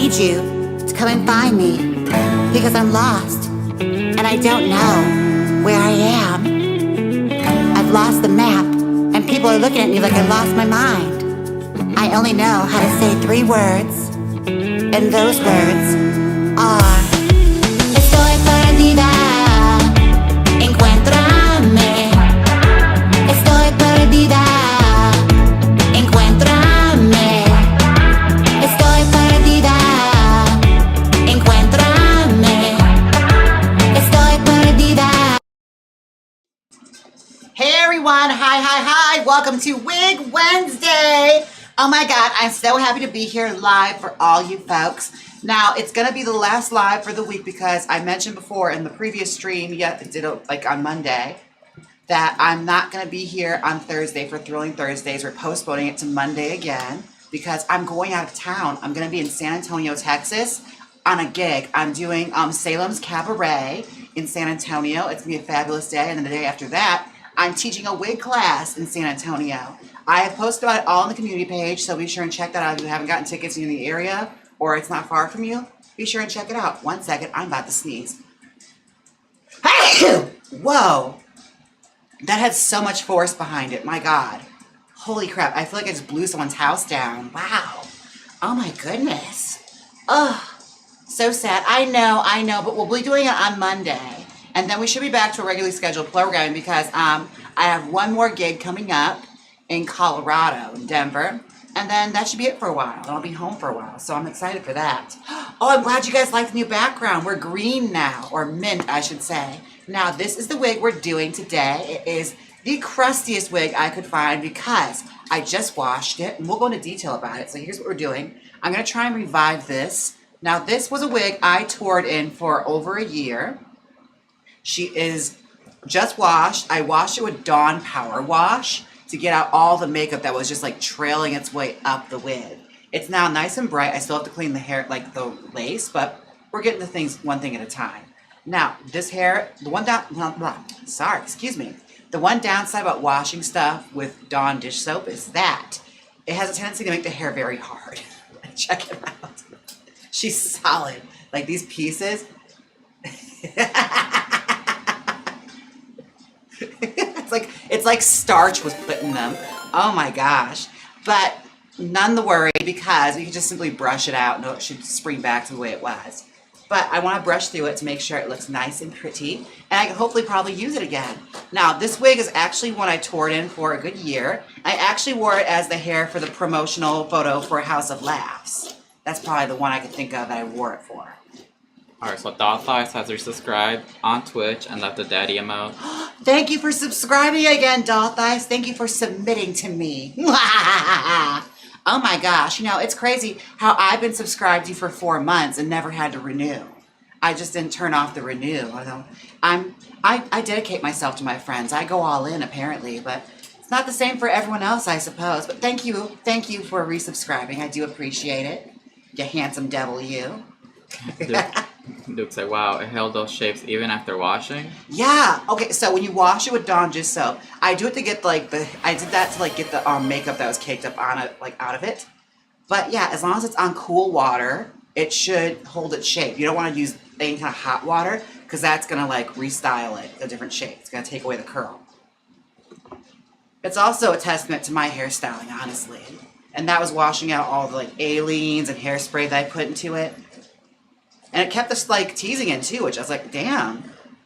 need you to come and find me because I'm lost and I don't know where I am. I've lost the map and people are looking at me like I lost my mind. I only know how to say 3 words, and those words are: Estoy perdida, encuéntrame. Estoy perdida, encuéntrame. Estoy perdida, encuéntrame. Estoy perdida. Hey everyone, hi. Welcome to Wig Wednesday. Oh my God, I'm so happy to be here live for all you folks. Now, it's going to be the last live for the week because I mentioned before in the previous stream, like on Monday, that I'm not going to be here on Thursday for Thrilling Thursdays. We're postponing it to Monday again because I'm going out of town. I'm going to be in San Antonio, Texas on a gig. I'm doing Salem's Cabaret in San Antonio. It's going to be a fabulous day. And then the day after that, I'm teaching a wig class in San Antonio. I have posted about it all on the community page, so be sure and check that out if you haven't gotten tickets in the area or it's not far from you. Be sure and check it out. 1 second, I'm about to sneeze. Whoa. That had so much force behind it. My God. Holy crap. I feel like I just blew someone's house down. Wow. Oh my goodness. Ugh. So sad. I know, but we'll be doing it on Monday. And then we should be back to a regularly scheduled programming because I have one more gig coming up in Colorado, in Denver. And then that should be it for a while. I'll be home for a while. So I'm excited for that. Oh, I'm glad you guys like the new background. We're green now, or mint, I should say. Now, this is the wig we're doing today. It is the crustiest wig I could find because I just washed it. And we'll go into detail about it. So here's what we're doing. I'm going to try and revive this. Now, this was a wig I toured in for over a year. She is just washed. I washed it with Dawn Power Wash to get out all the makeup that was just like trailing its way up the wig. It's now nice and bright. I still have to clean the hair, like the lace, but we're getting the things one thing at a time. Now, this hair, the one downside about washing stuff with Dawn dish soap is that it has a tendency to make the hair very hard. Check it out. She's solid. Like these pieces. It's like starch was put in them. Oh my gosh. But none the worry because you can just simply brush it out and it should spring back to the way it was. But I want to brush through it to make sure it looks nice and pretty. And I can hopefully probably use it again. Now, this wig is actually one I toured in for a good year. I actually wore it as the hair for the promotional photo for House of Laughs. That's probably the one I could think of that I wore it for. Alright, so Dollthighs has resubscribed on Twitch and left a daddy emote. Thank you for subscribing again, Dollthighs. Thank you for submitting to me. Oh my gosh, you know, it's crazy how I've been subscribed to you for 4 months and never had to renew. I just didn't turn off the renew. I dedicate myself to my friends. I go all in apparently, but it's not the same for everyone else, I suppose. But thank you for resubscribing. I do appreciate it. You handsome devil, you. Duke said, wow, it held those shapes even after washing? Yeah. Okay, so when you wash it with Dawn dish soap, I do it to get I did that to get the makeup that was caked up on it, out of it. But yeah, as long as it's on cool water, it should hold its shape. You don't want to use any kind of hot water because that's going to restyle it a different shape. It's going to take away the curl. It's also a testament to my hairstyling, honestly. And that was washing out all the aliens and hairspray that I put into it. And it kept us teasing in too, which I was like, damn,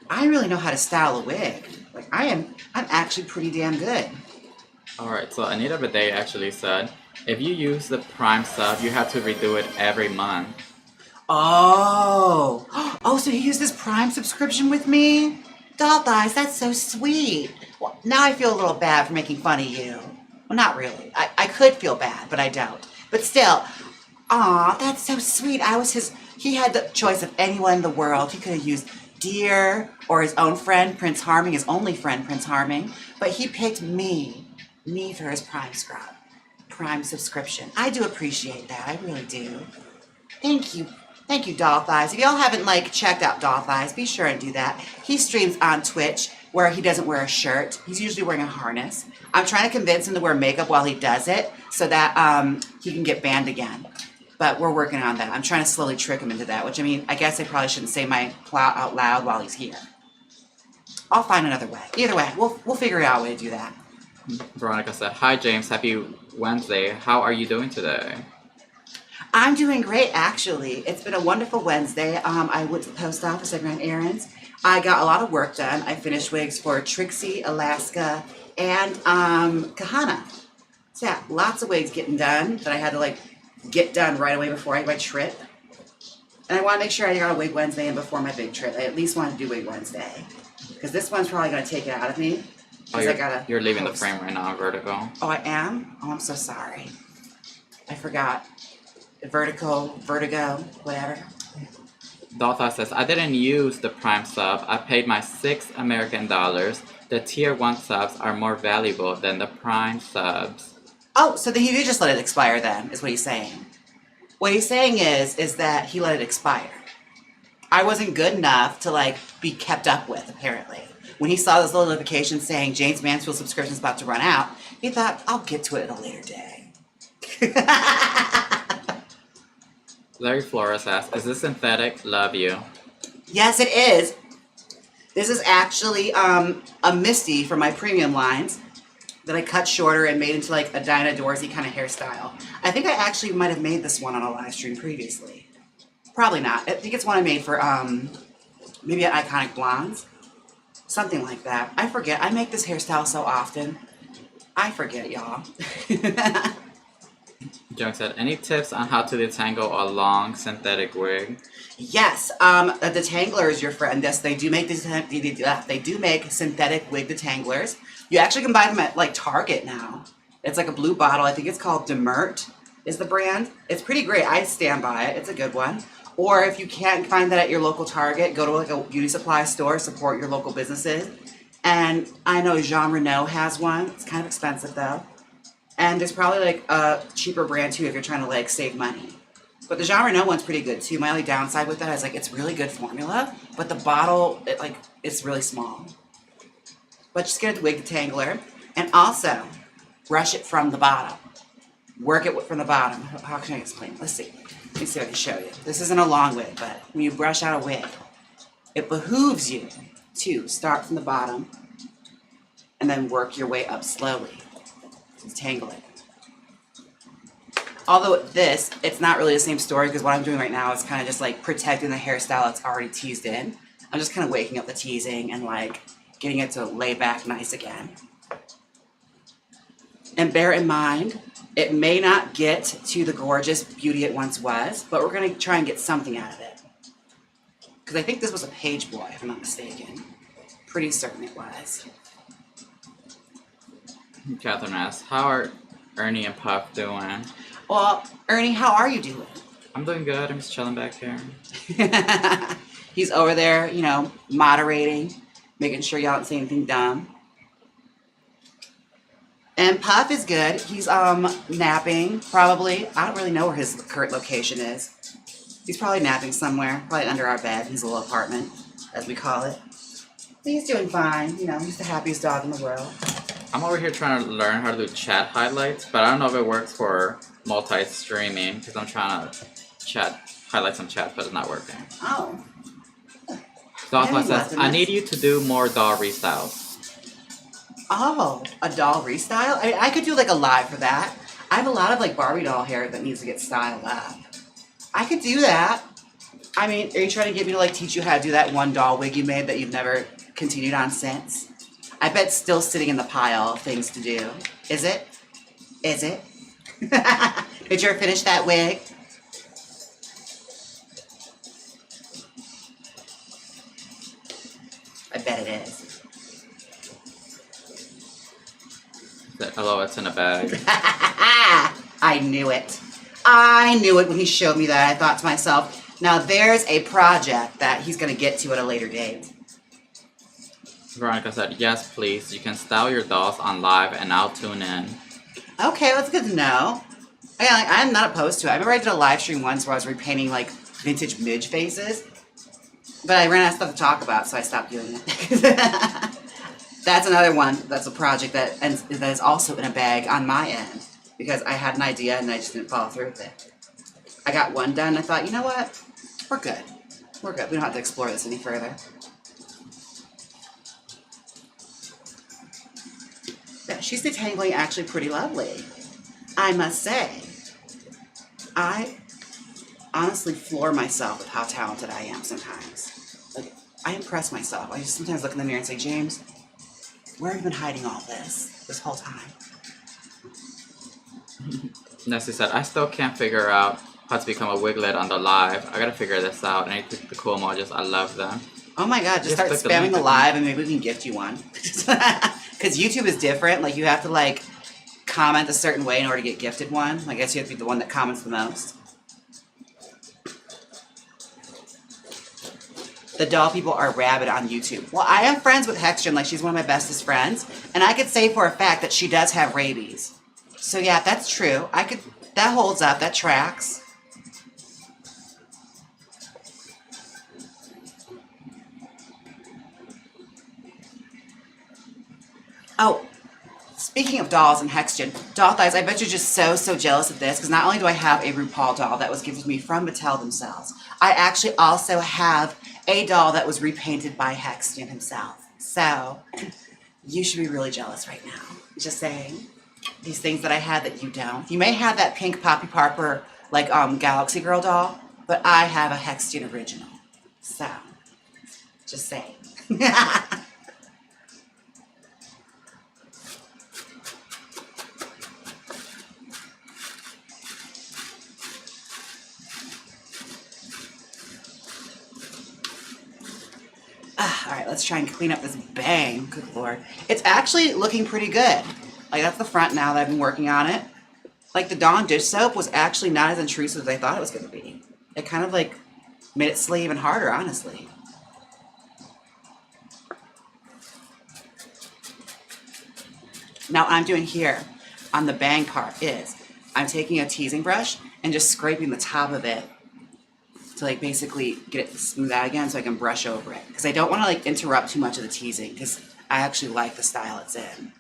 I really know how to style a wig. I'm actually pretty damn good. Alright, so Anita Bidet actually said, if you use the Prime sub, you have to redo it every month. Oh, so you use this Prime subscription with me? Dollthighs, that's so sweet. Well, now I feel a little bad for making fun of you. Well, not really. I could feel bad, but I don't. But still, aw, that's so sweet. He had the choice of anyone in the world. He could have used Deer or his own friend, Prince Harming, his only friend, Prince Harming. But he picked me for his Prime subscription. I do appreciate that. I really do. Thank you. Thank you, Dollthighs. If y'all haven't checked out Dollthighs, be sure and do that. He streams on Twitch where he doesn't wear a shirt. He's usually wearing a harness. I'm trying to convince him to wear makeup while he does it so that he can get banned again. But we're working on that. I'm trying to slowly trick him into that, which, I mean, I guess I probably shouldn't say my plot out loud while he's here. I'll find another way. Either way, we'll figure out a way to do that. Veronica said, "Hi James, happy Wednesday. How are you doing today?" I'm doing great, actually. It's been a wonderful Wednesday. I went to the post office, I ran errands. I got a lot of work done. I finished wigs for Trixie, Alaska, and Kahana. So yeah, lots of wigs getting done that I had to like get done right away before I had my trip. And I want to make sure I got a wig Wednesday in before my big trip. I at least want to do wig Wednesday. Because this one's probably going to take it out of me. Oh, you're leaving the frame right now, Vertigo. Oh, I am? Oh, I'm so sorry. I forgot. Vertigo, whatever. Daltha says, "I didn't use the Prime sub. I paid my $6 American. The tier 1 subs are more valuable than the Prime subs." Oh, so then he did just let it expire then, is what he's saying. What he's saying is that he let it expire. I wasn't good enough to, like, be kept up with, apparently. When he saw this little notification saying Jaymes Mansfield subscription's about to run out, he thought, I'll get to it at a later day. Larry Flores asks, "Is this synthetic? Love you." Yes, it is. This is actually a Misty from my premium lines that I cut shorter and made into like a Dinah Dorsey kind of hairstyle. I think I actually might have made this one on a live stream previously. Probably not. I think it's one I made for maybe at Iconic Blondes. Something like that. I forget. I make this hairstyle so often. I forget, y'all. Jung said, "Any tips on how to detangle a long synthetic wig?" Yes, the detangler is your friend. Yes, they do make they do make synthetic wig detanglers. You actually can buy them at like Target now. It's like a blue bottle. I think it's called Demert is the brand. It's pretty great. I stand by it. It's a good one. Or if you can't find that at your local Target, go to like a beauty supply store. Support your local businesses. And I know Jean Renault has one. It's kind of expensive though. And there's probably like a cheaper brand too if you're trying to like save money. But the Jean Renault one's pretty good too. My only downside with that is like it's really good formula, but the bottle it's really small. But just get a wig detangler and also brush it from the bottom. Work it from the bottom. How can I explain? Let's see. Let me see if I can show you. This isn't a long wig, but when you brush out a wig, it behooves you to start from the bottom and then work your way up slowly. Detangle it. Although it's not really the same story because what I'm doing right now is kind of just like protecting the hairstyle that's already teased in. I'm just kind of waking up the teasing and like getting it to lay back nice again. And bear in mind, it may not get to the gorgeous beauty it once was, but we're going to try and get something out of it. Because I think this was a page boy, if I'm not mistaken. Pretty certain it was. Catherine asks, "How are Ernie and Puff doing?" Well, Ernie, how are you doing? I'm doing good. I'm just chilling back here. He's over there, you know, moderating, making sure y'all don't say anything dumb. And Puff is good. He's napping, probably. I don't really know where his current location is. He's probably napping somewhere, probably under our bed, his little apartment, as we call it. But he's doing fine. You know, he's the happiest dog in the world. I'm over here trying to learn how to do chat highlights, but I don't know if it works for multi-streaming because I'm trying to highlight some chat, but it's not working. Oh. Daltha says, "I need you to do more doll restyles." Oh, a doll restyle? I mean, I could do like a live for that. I have a lot of like Barbie doll hair that needs to get styled up. I could do that. I mean, are you trying to get me to like teach you how to do that one doll wig you made that you've never continued on since? I bet it's still sitting in the pile of things to do. Is it? Is it? Did you ever finish that wig? I bet it is. Hello, it's in a bag. I knew it. I knew it when he showed me that. I thought to myself, now there's a project that he's going to get to at a later date. Veronica said, "Yes, please. You can style your dolls on live and I'll tune in." Okay, that's good to know. I'm not opposed to it. I remember I did a live stream once where I was repainting like vintage Midge faces. But I ran out of stuff to talk about, so I stopped doing it. That's another one. That's a project that is also in a bag on my end. Because I had an idea and I just didn't follow through with it. I got one done. I thought, you know what? We're good. We're good. We don't have to explore this any further. Yeah, she's detangling actually pretty lovely, I must say. I honestly floor myself with how talented I am sometimes. Like, I impress myself. I just sometimes look in the mirror and say, James, where have you been hiding all this whole time? Nessie said, I still can't figure out how to become a wiglet on the live. I gotta figure this out. And I click the cool emojis. I love them. Oh my god, just start spamming the live and maybe we can gift you one. Because YouTube is different. Like, you have to, like, comment a certain way in order to get gifted one. I guess you have to be the one that comments the most. The doll people are rabid on YouTube. Well, I am friends with Hexgen. Like, she's one of my bestest friends. And I could say for a fact that she does have rabies. So yeah, that's true. That holds up. That tracks. Oh, speaking of dolls and Hexgen, doll thighs, I bet you're just so jealous of this, because not only do I have a RuPaul doll that was given to me from Mattel themselves, I actually also have a doll that was repainted by Hexgen himself. So, you should be really jealous right now. Just saying. These things that I had that you don't. You may have that pink Poppy Parker, like, Galaxy Girl doll, but I have a Hexgen original. So, just saying. Alright, let's try and clean up this bang. Good lord. It's actually looking pretty good. Like, that's the front now that I've been working on it. Like, the Dawn dish soap was actually not as intrusive as I thought it was going to be. It kind of, like, made it slay even harder, honestly. Now, what I'm doing here on the bang part is I'm taking a teasing brush and just scraping the top of it to, like, basically get it smooth out again so I can brush over it. Because I don't want to, like, interrupt too much of the teasing, because I actually like the style it's in.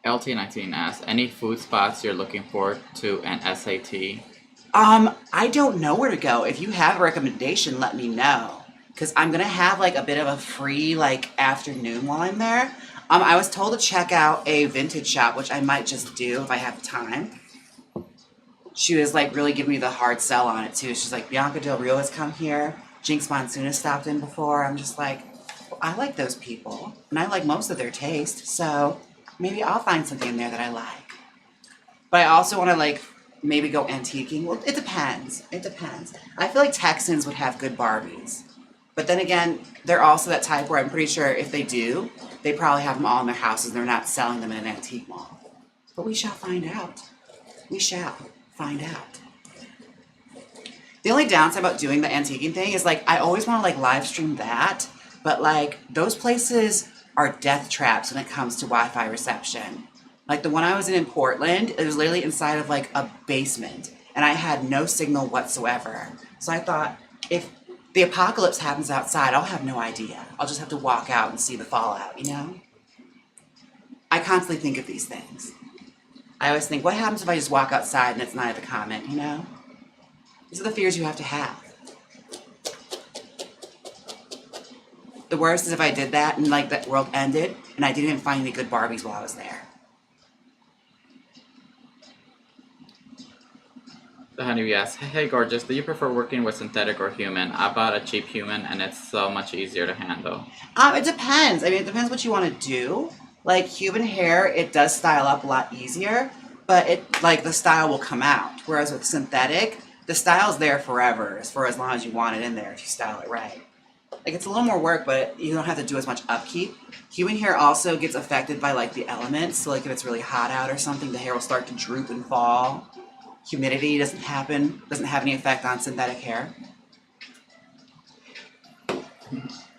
LT19 asks, any food spots you're looking forward to an SAT? I don't know where to go. If you have a recommendation, let me know. Because I'm going to have, like, a bit of a free, like, afternoon while I'm there. I was told to check out a vintage shop, which I might just do if I have time. She was, like, really giving me the hard sell on it, too. She's like, Bianca Del Rio has come here. Jinx Monsoon has stopped in before. I'm just like, well, I like those people. And I like most of their taste, so maybe I'll find something in there that I like. But I also want to, like, maybe go antiquing. Well, it depends. It depends. I feel like Texans would have good Barbies. But then again, they're also that type where I'm pretty sure if they do, they probably have them all in their houses and they're not selling them in an antique mall. But we shall find out. We shall find out. The only downside about doing the antiquing thing is, like, I always want to, like, live stream that, but, like, those places are death traps when it comes to Wi-Fi reception. Like, the one I was in Portland, it was literally inside of, like, a basement, and I had no signal whatsoever. So I thought, if the apocalypse happens outside, I'll have no idea. I'll just have to walk out and see the fallout, you know? I constantly think of these things. I always think, what happens if I just walk outside and it's not at the comment, you know? These are the fears you have to have. The worst is if I did that and, like, that world ended and I didn't even find any good Barbies while I was there. The honeybee asks, hey gorgeous, do you prefer working with synthetic or human? I bought a cheap human and it's so much easier to handle. It depends. I mean, it depends what you want to do. Like, human hair, it does style up a lot easier, but it, like, the style will come out. Whereas with synthetic, the style's there forever, for as long as you want it in there if you style it right. Like, it's a little more work, but you don't have to do as much upkeep. Human hair also gets affected by, like, the elements. So, like, if it's really hot out or something, the hair will start to droop and fall. Humidity doesn't have any effect on synthetic hair.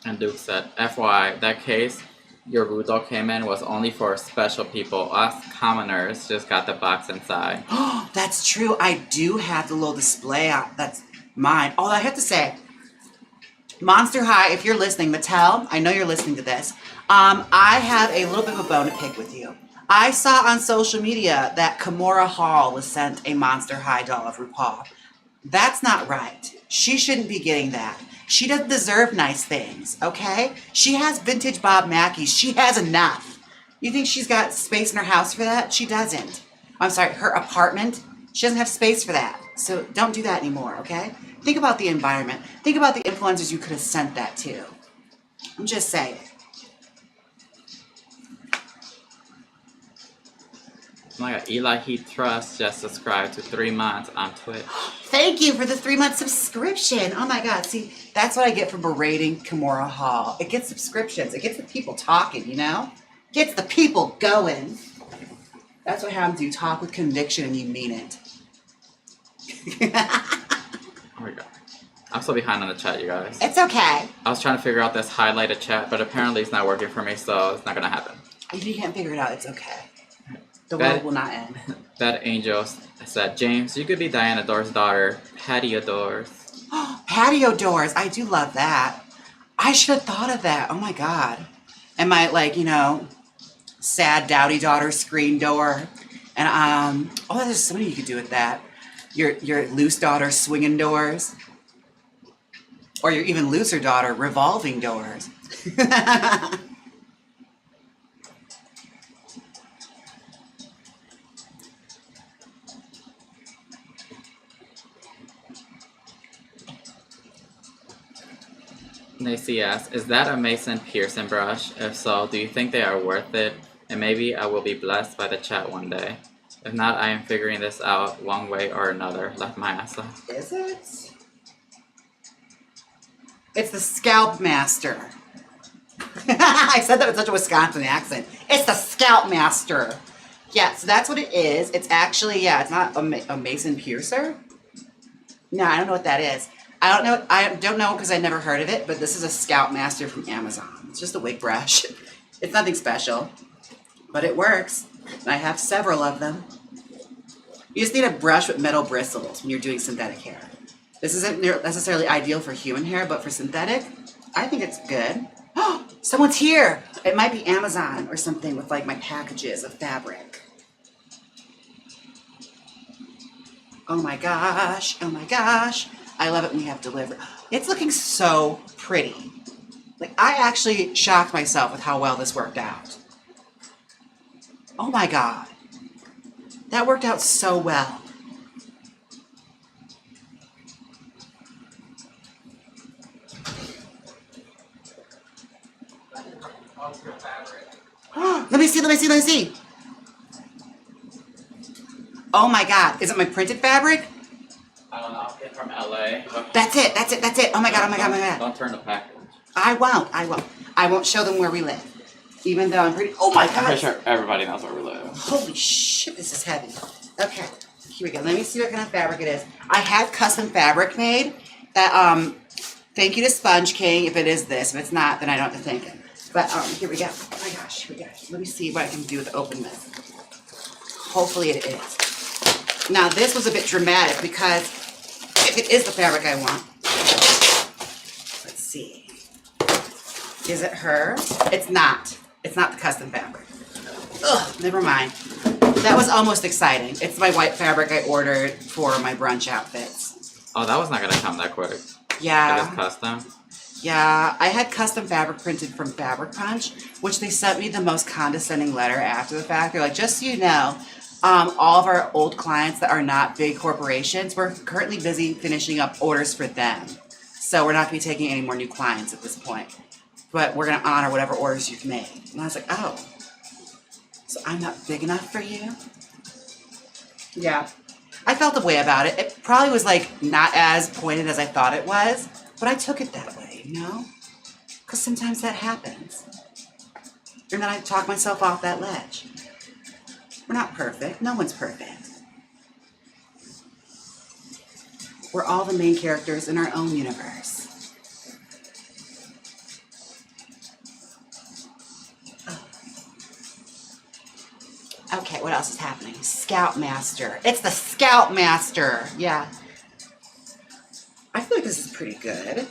And Duke said, FYI, that case your Rudol came in was only for special people. Us commoners just got the box inside. Oh, that's true. I do have the little display out. That's mine. Oh, I have to say, Monster High, if you're listening, Mattel, I know you're listening to this. I have a little bit of a bone to pick with you. I saw on social media that Kimora Hall was sent a Monster High doll of RuPaul. That's not right. She shouldn't be getting that. She doesn't deserve nice things, okay? She has vintage Bob Mackies. She has enough. You think she's got space in her house for that? She doesn't. I'm sorry, her apartment? She doesn't have space for that. So don't do that anymore, okay? Think about the environment. Think about the influencers you could have sent that to. I'm just saying. Oh my god, Eli Heat Trust just subscribed to 3 months on Twitch. Thank you for the 3-month subscription. Oh my god, see, that's what I get for berating Kimura Hall. It gets subscriptions. It gets the people talking, you know? Gets the people going. That's what happens. You talk with conviction and you mean it. Oh my god. I'm so behind on the chat, you guys. It's okay. I was trying to figure out this highlighted chat, but apparently it's not working for me, so it's not gonna happen. If you can't figure it out, it's okay. The world will not end. That angel said, James, you could be Diana Door's daughter. Patio doors. Patio doors. I do love that. I should have thought of that. Oh my god. And my, like, you know, sad dowdy daughter screen door. And, oh, there's so many you could do with that. Your loose daughter swinging doors. Or your even looser daughter revolving doors. Nacy asks, is that a Mason Pearson brush? If so, do you think they are worth it? And maybe I will be blessed by the chat one day. If not, I am figuring this out one way or another. Left my ass off. Is it? It's the Scalp Master. I said that with such a Wisconsin accent. It's the Scalp Master. Yeah, so that's what it is. It's actually, yeah, it's not a Mason Piercer. No, I don't know what that is. I don't know because I never heard of it, but this is a Scalp Master from Amazon. It's just a wig brush. It's nothing special, but it works. And I have several of them. You just need a brush with metal bristles when you're doing synthetic hair. This isn't necessarily ideal for human hair, but for synthetic, I think it's good. Oh, someone's here. It might be Amazon or something with like my packages of fabric. Oh my gosh. Oh my gosh. I love it when we have delivery. It's looking so pretty. Like, I actually shocked myself with how well this worked out. Oh my god. That worked out so well. Let me see. Oh my god. Is it my printed fabric? I don't know, I'll get from LA. That's it. Oh my god. Don't turn the package. I won't. I won't show them where we live. Even though I'm pretty, oh my god. I'm pretty sure everybody knows where we live. Holy shit, this is heavy. Okay, here we go. Let me see what kind of fabric it is. I had custom fabric made that, thank you to Sponge King if it is this. If it's not, then I don't have to thank him. But, here we go. Oh my gosh, here we go. Let me see what I can do with open this. Hopefully it is. Now, this was a bit dramatic because if it is the fabric I want, let's see. Is it her? It's not. It's not the custom fabric. Ugh, never mind. That was almost exciting. It's my white fabric I ordered for my brunch outfits. Oh, that was not gonna come that quick. Yeah. It is custom? Yeah, I had custom fabric printed from Fabric Punch, which they sent me the most condescending letter after the fact. They're like, just so you know, all of our old clients that are not big corporations, we're currently busy finishing up orders for them. So we're not going to be taking any more new clients at this point. But we're going to honor whatever orders you've made. And I was like, oh, so I'm not big enough for you? Yeah. I felt the way about it. It probably was like not as pointed as I thought it was, but I took it that way, you know? Because sometimes that happens. And then I talk myself off that ledge. We're not perfect. No one's perfect. We're all the main characters in our own universe. Okay, what else is happening? Scout Master. It's the Scout Master. Yeah. I feel like this is pretty good.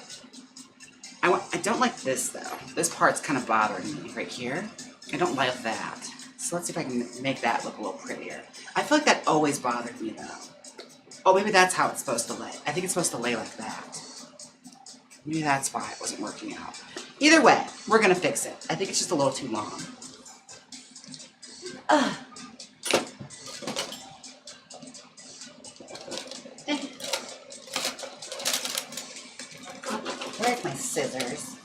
I don't like this, though. This part's kind of bothering me right here. I don't like that. So let's see if I can make that look a little prettier. I feel like that always bothered me, though. Oh, maybe that's how it's supposed to lay. I think it's supposed to lay like that. Maybe that's why it wasn't working out. Either way, we're gonna fix it. I think it's just a little too long. Where's my scissors?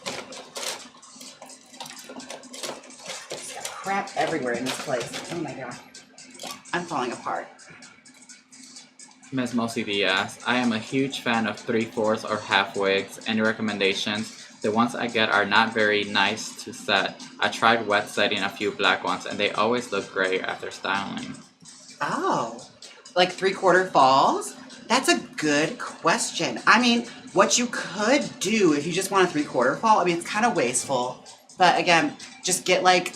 There's got crap everywhere in this place. Oh my god. I'm falling apart. Miss Mossy Diaz, I am a huge fan of 3/4 or half wigs. Any recommendations? The ones I get are not very nice to set. I tried wet setting a few black ones and they always look gray after styling. Oh, like 3/4 falls? That's a good question. I mean, what you could do if you just want a 3/4 fall, I mean, it's kind of wasteful. But again, just get like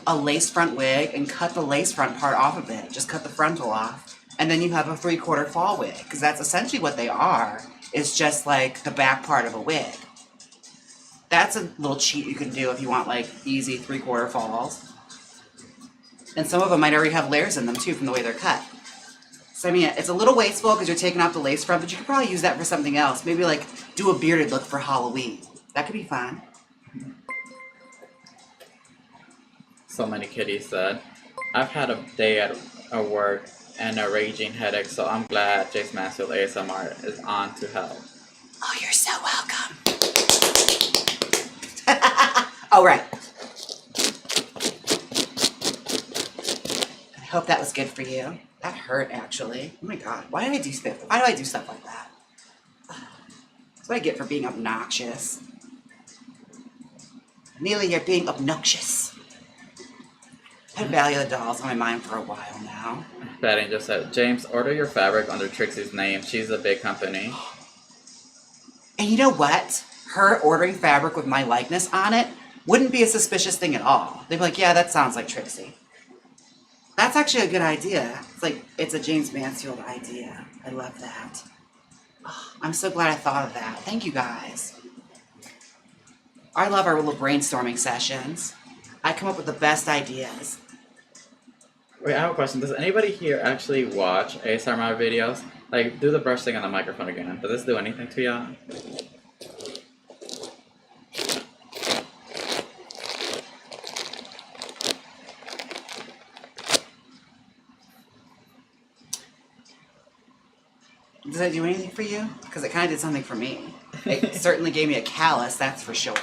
a lace front wig and cut the lace front part off of it. Just cut the frontal off. And then you have a 3/4 fall wig, because that's essentially what they are. It's just like the back part of a wig. That's a little cheat you can do if you want like easy 3/4 falls. And some of them might already have layers in them too from the way they're cut. So I mean, it's a little wasteful because you're taking off the lace front, but you could probably use that for something else. Maybe like do a bearded look for Halloween. That could be fun. So many kitties said, I've had a day at work and a raging headache, so I'm glad Jaymes Mansfield ASMR is on to help. Oh, you're so welcome. Oh, right. I hope that was good for you. That hurt, actually. Oh my god, why did I do stuff? Why do I do stuff like that? That's what I get for being obnoxious. Neely, you're being obnoxious. I've had Valley of the Dolls on my mind for a while now. Betty just said, Jaymes, order your fabric under Trixie's name. She's a big company. And you know what? Her ordering fabric with my likeness on it wouldn't be a suspicious thing at all. They'd be like, yeah, that sounds like Trixie. That's actually a good idea. It's like, it's a Jaymes Mansfield idea. I love that. Oh, I'm so glad I thought of that. Thank you guys. I love our little brainstorming sessions. I come up with the best ideas. Wait, I have a question. Does anybody here actually watch ASMR videos? Like, do the brush thing on the microphone again. Does this do anything to y'all? Does that do anything for you? Because it kind of did something for me. It certainly gave me a callus, that's for sure.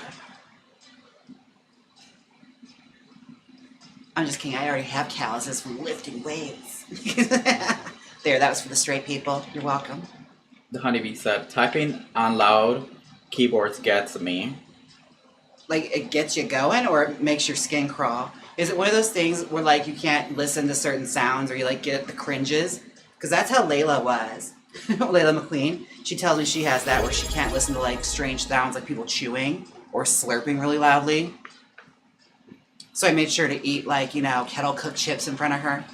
I'm just kidding, I already have calluses from lifting weights. There, that was for the straight people. You're welcome. The honeybee said, typing on loud keyboards gets me. Like, it gets you going or it makes your skin crawl? Is it one of those things where, like, you can't listen to certain sounds or you, like, get the cringes? Because that's how Layla was. Layla McQueen. She tells me she has that where she can't listen to, like, strange sounds like people chewing or slurping really loudly. So I made sure to eat, like, you know, kettle-cooked chips in front of her.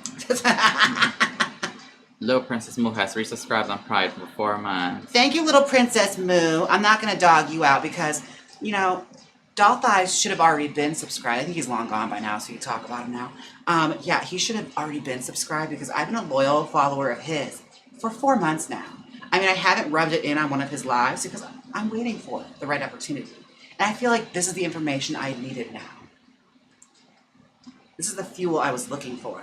Little Princess Moo has resubscribed on Pride for 4 months. Thank you, Little Princess Moo. I'm not going to dog you out because, you know, Doll Thighs should have already been subscribed. I think he's long gone by now, so you can talk about him now. Yeah, he should have already been subscribed because I've been a loyal follower of his for 4 months now. I mean, I haven't rubbed it in on one of his lives because I'm waiting for the right opportunity. And I feel like this is the information I needed now. This is the fuel I was looking for.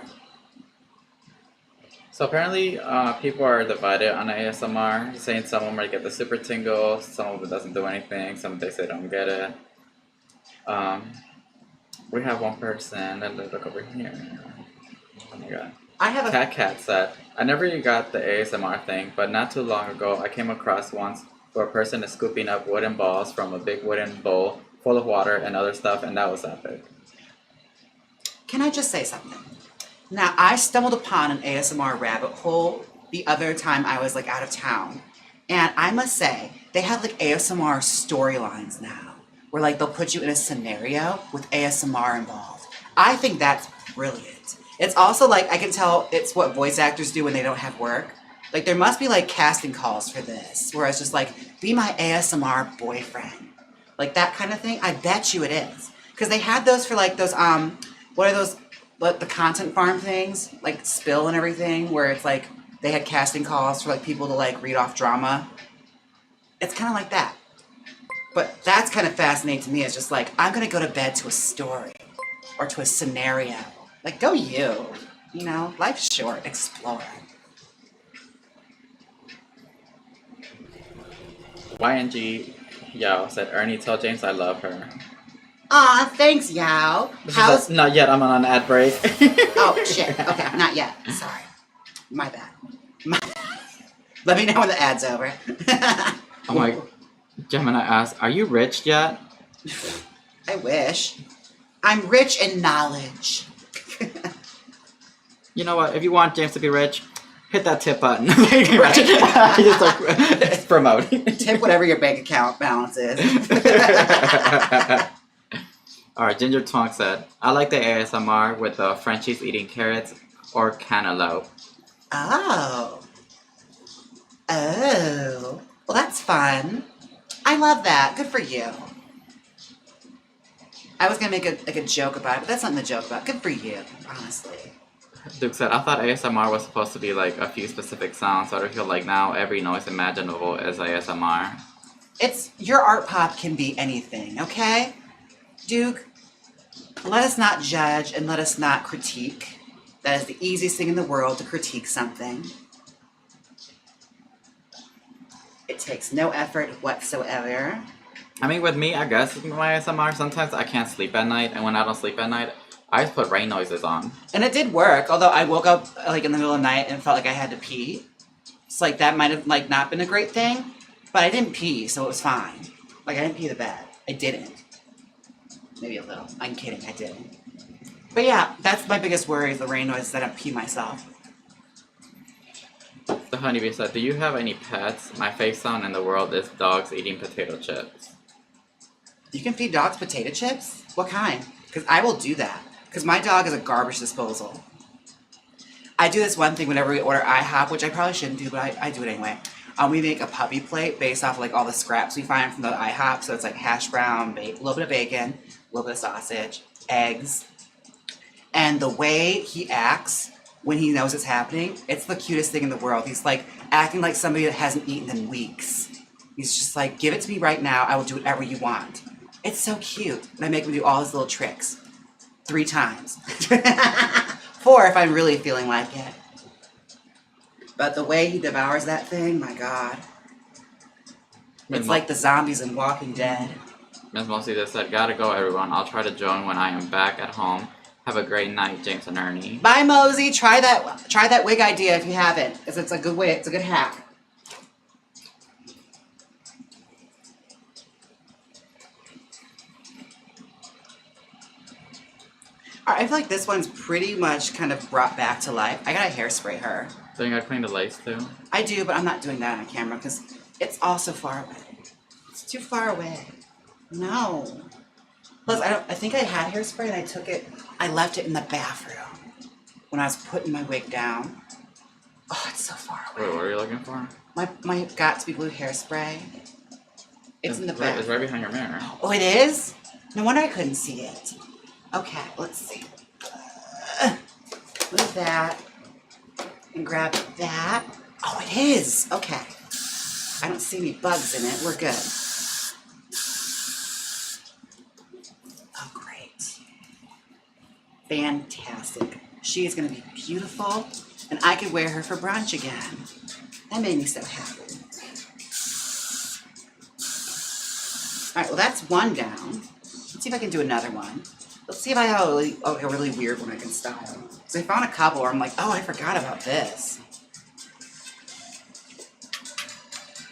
So apparently, people are divided on ASMR, saying some of them might get the super tingles, some of it doesn't do anything, some they say don't get it. We have one person, and look over here. Oh my god. I have a Cat said, I never got the ASMR thing, but not too long ago I came across once where a person is scooping up wooden balls from a big wooden bowl full of water and other stuff, and that was epic. Can I just say something? Now, I stumbled upon an ASMR rabbit hole the other time I was, like, out of town. And I must say, they have, like, ASMR storylines now. Where, like, they'll put you in a scenario with ASMR involved. I think that's brilliant. It's also, like, I can tell it's what voice actors do when they don't have work. Like, there must be, like, casting calls for this. Where it's just, like, be my ASMR boyfriend. Like, that kind of thing. I bet you it is. Because they had those for, like, those, what are those, the content farm things, like Spill and everything, where it's like they had casting calls for like people to like read off drama. It's kind of like that. But that's kind of fascinating to me. It's just like, I'm going to go to bed to a story or to a scenario. Like, go you. You know, life's short. Explore. YNG Yao said, Ernie, tell Jaymes I love her. Aw, thanks, Yao. How's... Not yet, I'm on an ad break. Oh, shit. Okay, not yet. Sorry. My bad. Let me know when the ad's over. Oh my... Gemini asked, are you rich yet? I wish. I'm rich in knowledge. You know what? If you want Jaymes to be rich, hit that tip button. Just like promote. Tip whatever your bank account balance is. Alright, Ginger Twonk said, I like the ASMR with the Frenchies eating carrots or cantaloupe. Oh. Oh. Well, that's fun. I love that. Good for you. I was going to make a joke about it, but that's nothing to joke about. Good for you, honestly. Duke said, I thought ASMR was supposed to be like a few specific sounds, so I feel like now every noise imaginable is ASMR. It's, your art pop can be anything, okay? Duke, let us not judge and let us not critique. That is the easiest thing in the world, to critique something. It takes no effort whatsoever. I mean, with me, I guess with my ASMR, sometimes I can't sleep at night, and when I don't sleep at night, I just put rain noises on. And it did work, although I woke up like in the middle of the night and felt like I had to pee. It's like that might have like not been a great thing, but I didn't pee, so it was fine. Like I didn't pee the bed. I didn't. Maybe a little. I'm kidding, I didn't. But yeah, that's my biggest worry is the rain noise that I pee myself. The honeybee said, do you have any pets? My favorite sound in the world is dogs eating potato chips. You can feed dogs potato chips? What kind? Because I will do that. Because my dog is a garbage disposal. I do this one thing whenever we order IHOP, which I probably shouldn't do, but I do it anyway. We make a puppy plate based off like all the scraps we find from the IHOP. So it's like hash brown, a little bit of bacon, a little bit of sausage, eggs. And the way he acts when he knows it's happening, it's the cutest thing in the world. He's like acting like somebody that hasn't eaten in weeks. He's just like, give it to me right now. I will do whatever you want. It's so cute. And I make him do all his little tricks. 3 times. 4 if I'm really feeling like it. But the way he devours that thing, my God. It's like the zombies in Walking Dead. Ms. Mosey just said, gotta go everyone. I'll try to join when I am back at home. Have a great night, Jaymes and Ernie. Bye, Mosey. Try that wig idea if you haven't. Because it's a good wig. It's a good hack. Alright, I feel like this one's pretty much kind of brought back to life. I gotta hairspray her. So you gotta clean the lace too? I do, but I'm not doing that on camera because it's all so far away. It's too far away. No. Plus, I think I had hairspray and I left it in the bathroom when I was putting my wig down. Oh, it's so far away. Wait, what are you looking for? My Gatsby Blue hairspray. It's in the bathroom. It's right behind your mirror. Oh, it is? No wonder I couldn't see it. Okay, let's see. Move that. And grab that. Oh, it is. Okay. I don't see any bugs in it. We're good. Oh, great. Fantastic. She is going to be beautiful, and I could wear her for brunch again. That made me so happy. All right, well, that's one down. Let's see if I can do another one. Let's see if I have a really weird one I can style. So I found a couple where I'm like, oh, I forgot about this.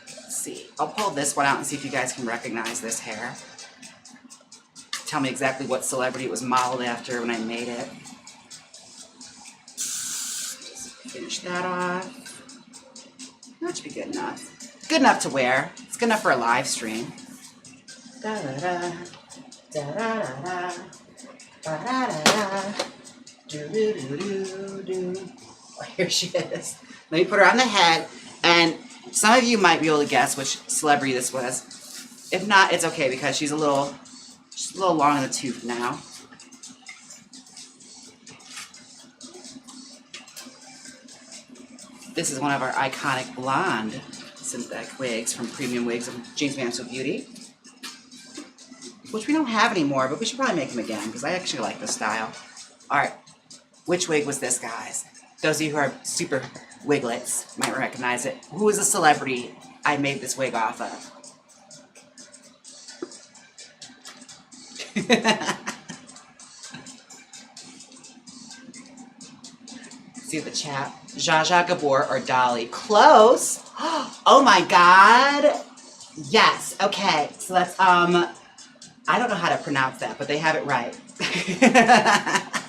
Let's see. I'll pull this one out and see if you guys can recognize this hair. Tell me exactly what celebrity it was modeled after when I made it. Just finish that off. That should be good enough. Good enough to wear. It's good enough for a live stream. Da-da-da. Da-da-da-da. Ba-da-da-da. Do-do-do-do-do. Oh, here she is. Let me put her on the head, and some of you might be able to guess which celebrity this was. If not, it's okay because she's a little long in the tooth now. This is one of our iconic blonde synthetic wigs from Premium Wigs of Jaymes Mansfield Beauty, which we don't have anymore, but we should probably make them again because I actually like this style. All right, which wig was this, guys? Those of you who are super wiglets might recognize it. Who is a celebrity I made this wig off of? See the chat. Zsa Zsa Gabor or Dolly. Close. Oh my God. Yes. Okay. So that's I don't know how to pronounce that, but they have it right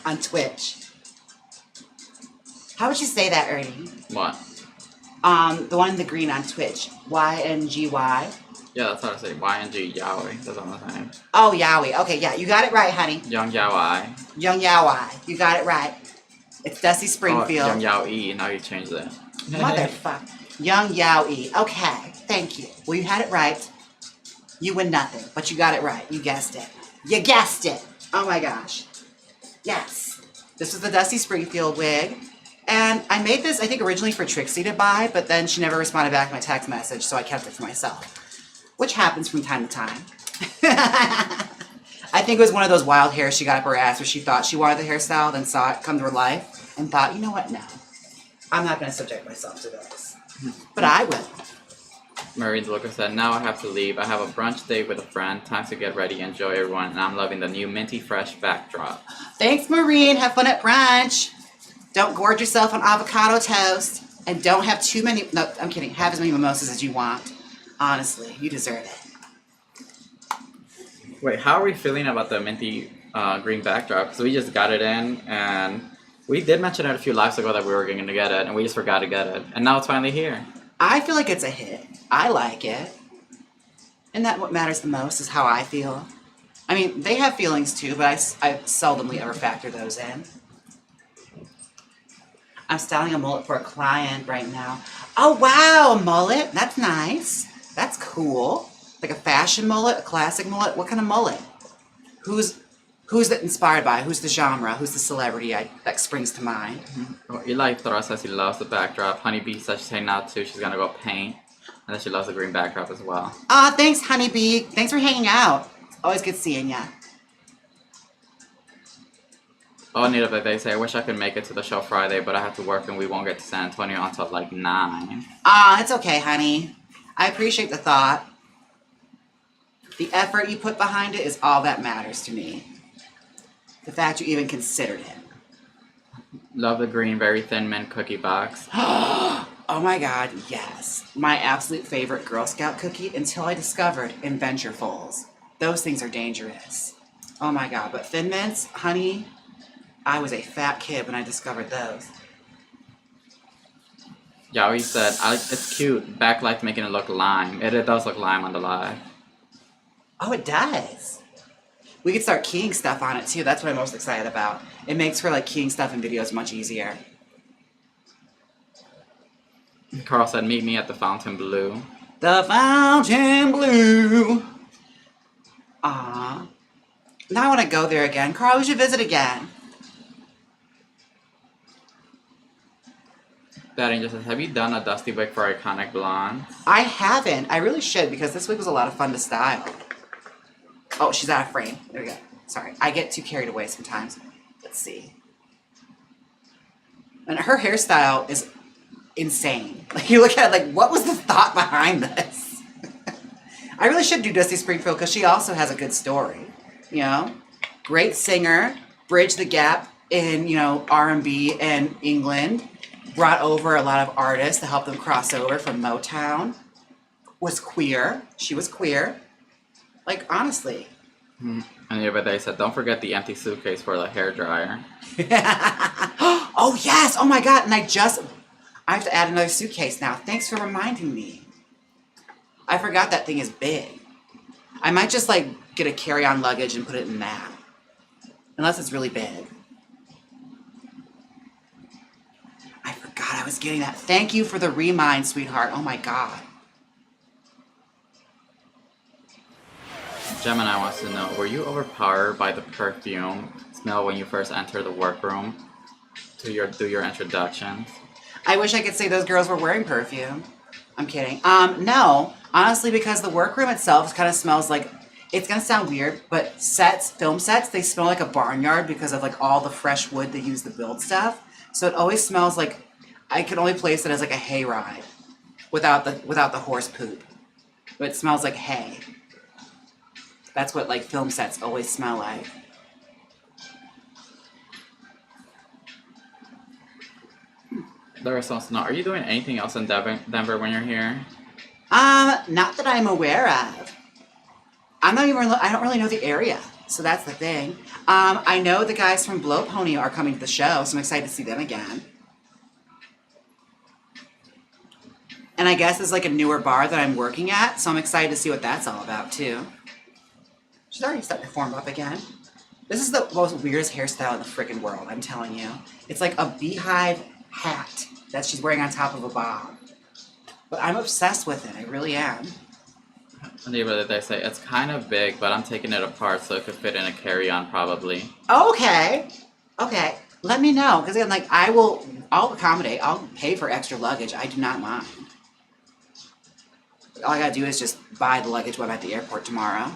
on Twitch. How would you say that, Ernie? What? The one in the green on Twitch. Y-N-G-Y. Yeah, that's how I say Y-N-G, Yowie. That's what I'm saying. Oh, Yowie. Okay, yeah, you got it right, honey. Young Yowie. Young Yowie. You got it right. It's Dusty Springfield. Oh, Young Yowie. Now you changed it. Motherfucker. Young Yowie. Okay, thank you. Well, you had it right. You win nothing, but you got it right. You guessed it. You guessed it. Oh my gosh. Yes. This was the Dusty Springfield wig. And I made this, I think, originally for Trixie to buy, but then she never responded back to my text message, so I kept it for myself. Which happens from time to time. I think it was one of those wild hairs she got up her ass where she thought she wanted the hairstyle, then saw it come to her life, and thought, you know what, no. I'm not going to subject myself to this. But I will. Maureen's Looker said, now I have to leave. I have a brunch date with a friend. Time to get ready. Enjoy, everyone. And I'm loving the new minty fresh backdrop. Thanks, Maureen. Have fun at brunch. Don't gorge yourself on avocado toast. And don't have too many... No, I'm kidding. Have as many mimosas as you want. Honestly, you deserve it. Wait, how are we feeling about the minty green backdrop? Because we just got it in, and we did mention it a few lives ago that we were going to get it, and we just forgot to get it. And now it's finally here. I feel like it's a hit. I like it. And that what matters the most is how I feel. I mean, they have feelings too, but I seldomly ever factor those in. I'm styling a mullet for a client right now. Oh, wow, a mullet. That's nice. That's cool. Like a fashion mullet, a classic mullet. What kind of mullet? Who's that inspired by? Who's the genre? Who's the celebrity that springs to mind? Well, Eli Thora says he loves the backdrop. Honeybee says she's saying now too. She's going to go paint. And then she loves the green backdrop as well. Aw, thanks, Honeybee. Thanks for hanging out. Always good seeing ya. Oh, Anita, but they say, I wish I could make it to the show Friday, but I have to work and we won't get to San Antonio until like 9. It's okay, honey. I appreciate the thought. The effort you put behind it is all that matters to me. The fact you even considered it. Love the green, very thin mint cookie box. Oh my God, yes. My absolute favorite Girl Scout cookie until I discovered Inventurefuls. Those things are dangerous. Oh my God, but Thin Mints, honey, I was a fat kid when I discovered those. Yowie said, it's cute. Backlight making it look lime. It does look lime on the live. Oh, it does. We could start keying stuff on it too. That's what I'm most excited about. It makes for like keying stuff in videos much easier. Carl said, meet me at the Fountain Blue. The Fountain Blue. Now I want to go there again. Carl, we should visit again. That Angel says, have you done a dusty wig for Iconic Blonde? I haven't. I really should because this wig was a lot of fun to style. Oh, she's out of frame. There we go. Sorry. I get too carried away sometimes. Let's see. And her hairstyle is insane. Like, you look at it like, what was the thought behind this? I really should do Dusty Springfield because she also has a good story. You know? Great singer. Bridged the gap in, you know, R&B and England. Brought over a lot of artists to help them cross over from Motown. Was queer. She was queer. Like, honestly. And the other day said, don't forget the empty suitcase for the hairdryer. Oh, yes. Oh, my God. And I have to add another suitcase now. Thanks for reminding me. I forgot that thing is big. I might just, like, get a carry-on luggage and put it in that. Unless it's really big. I forgot I was getting that. Thank you for the remind, sweetheart. Oh, my God. Gemini wants to know, were you overpowered by the perfume smell when you first entered the workroom to do your introductions? I wish I could say those girls were wearing perfume. I'm kidding. No. Honestly, because the workroom itself kind of smells like, it's going to sound weird, but film sets, they smell like a barnyard because of like all the fresh wood they use to build stuff. So it always smells like, I could only place it as like a hayride without the horse poop. But it smells like hay. That's what like film sets always smell like. Larissa wants to know, are you doing anything else in Denver when you're here? Not that I'm aware of. I don't really know the area, so that's the thing. I know the guys from Blow Pony are coming to the show, so I'm excited to see them again. And I guess it's like a newer bar that I'm working at, so I'm excited to see what that's all about too. She's already starting to form up again. This is the most weirdest hairstyle in the freaking world, I'm telling you. It's like a beehive hat that she's wearing on top of a bob. But I'm obsessed with it, I really am. They say it's kind of big, but I'm taking it apart so it could fit in a carry-on probably. Okay. Okay. Let me know, because I'm like, I'll accommodate. I'll pay for extra luggage. I do not mind. All I gotta do is just buy the luggage when I'm at the airport tomorrow.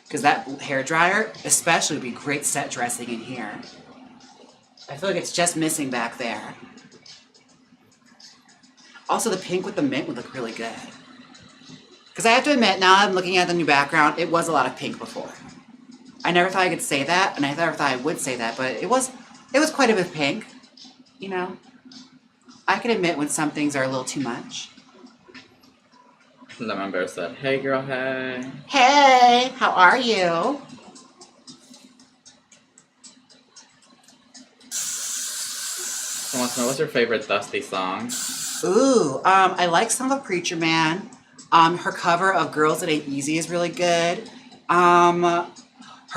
Because that hairdryer especially would be great set dressing in here. I feel like it's just missing back there. Also, the pink with the mint would look really good. Because I have to admit, now I'm looking at the new background, it was a lot of pink before. I never thought I could say that, and I never thought I would say that, but it was quite a bit of pink. You know? I can admit when some things are a little too much. Lemon Bear said, hey girl, hey. Hey, how are you? Someone wants to know, what's your favorite Dusty song? Ooh, I like some of Preacher Man. Her cover of Girls It Ain't Easy is really good. Her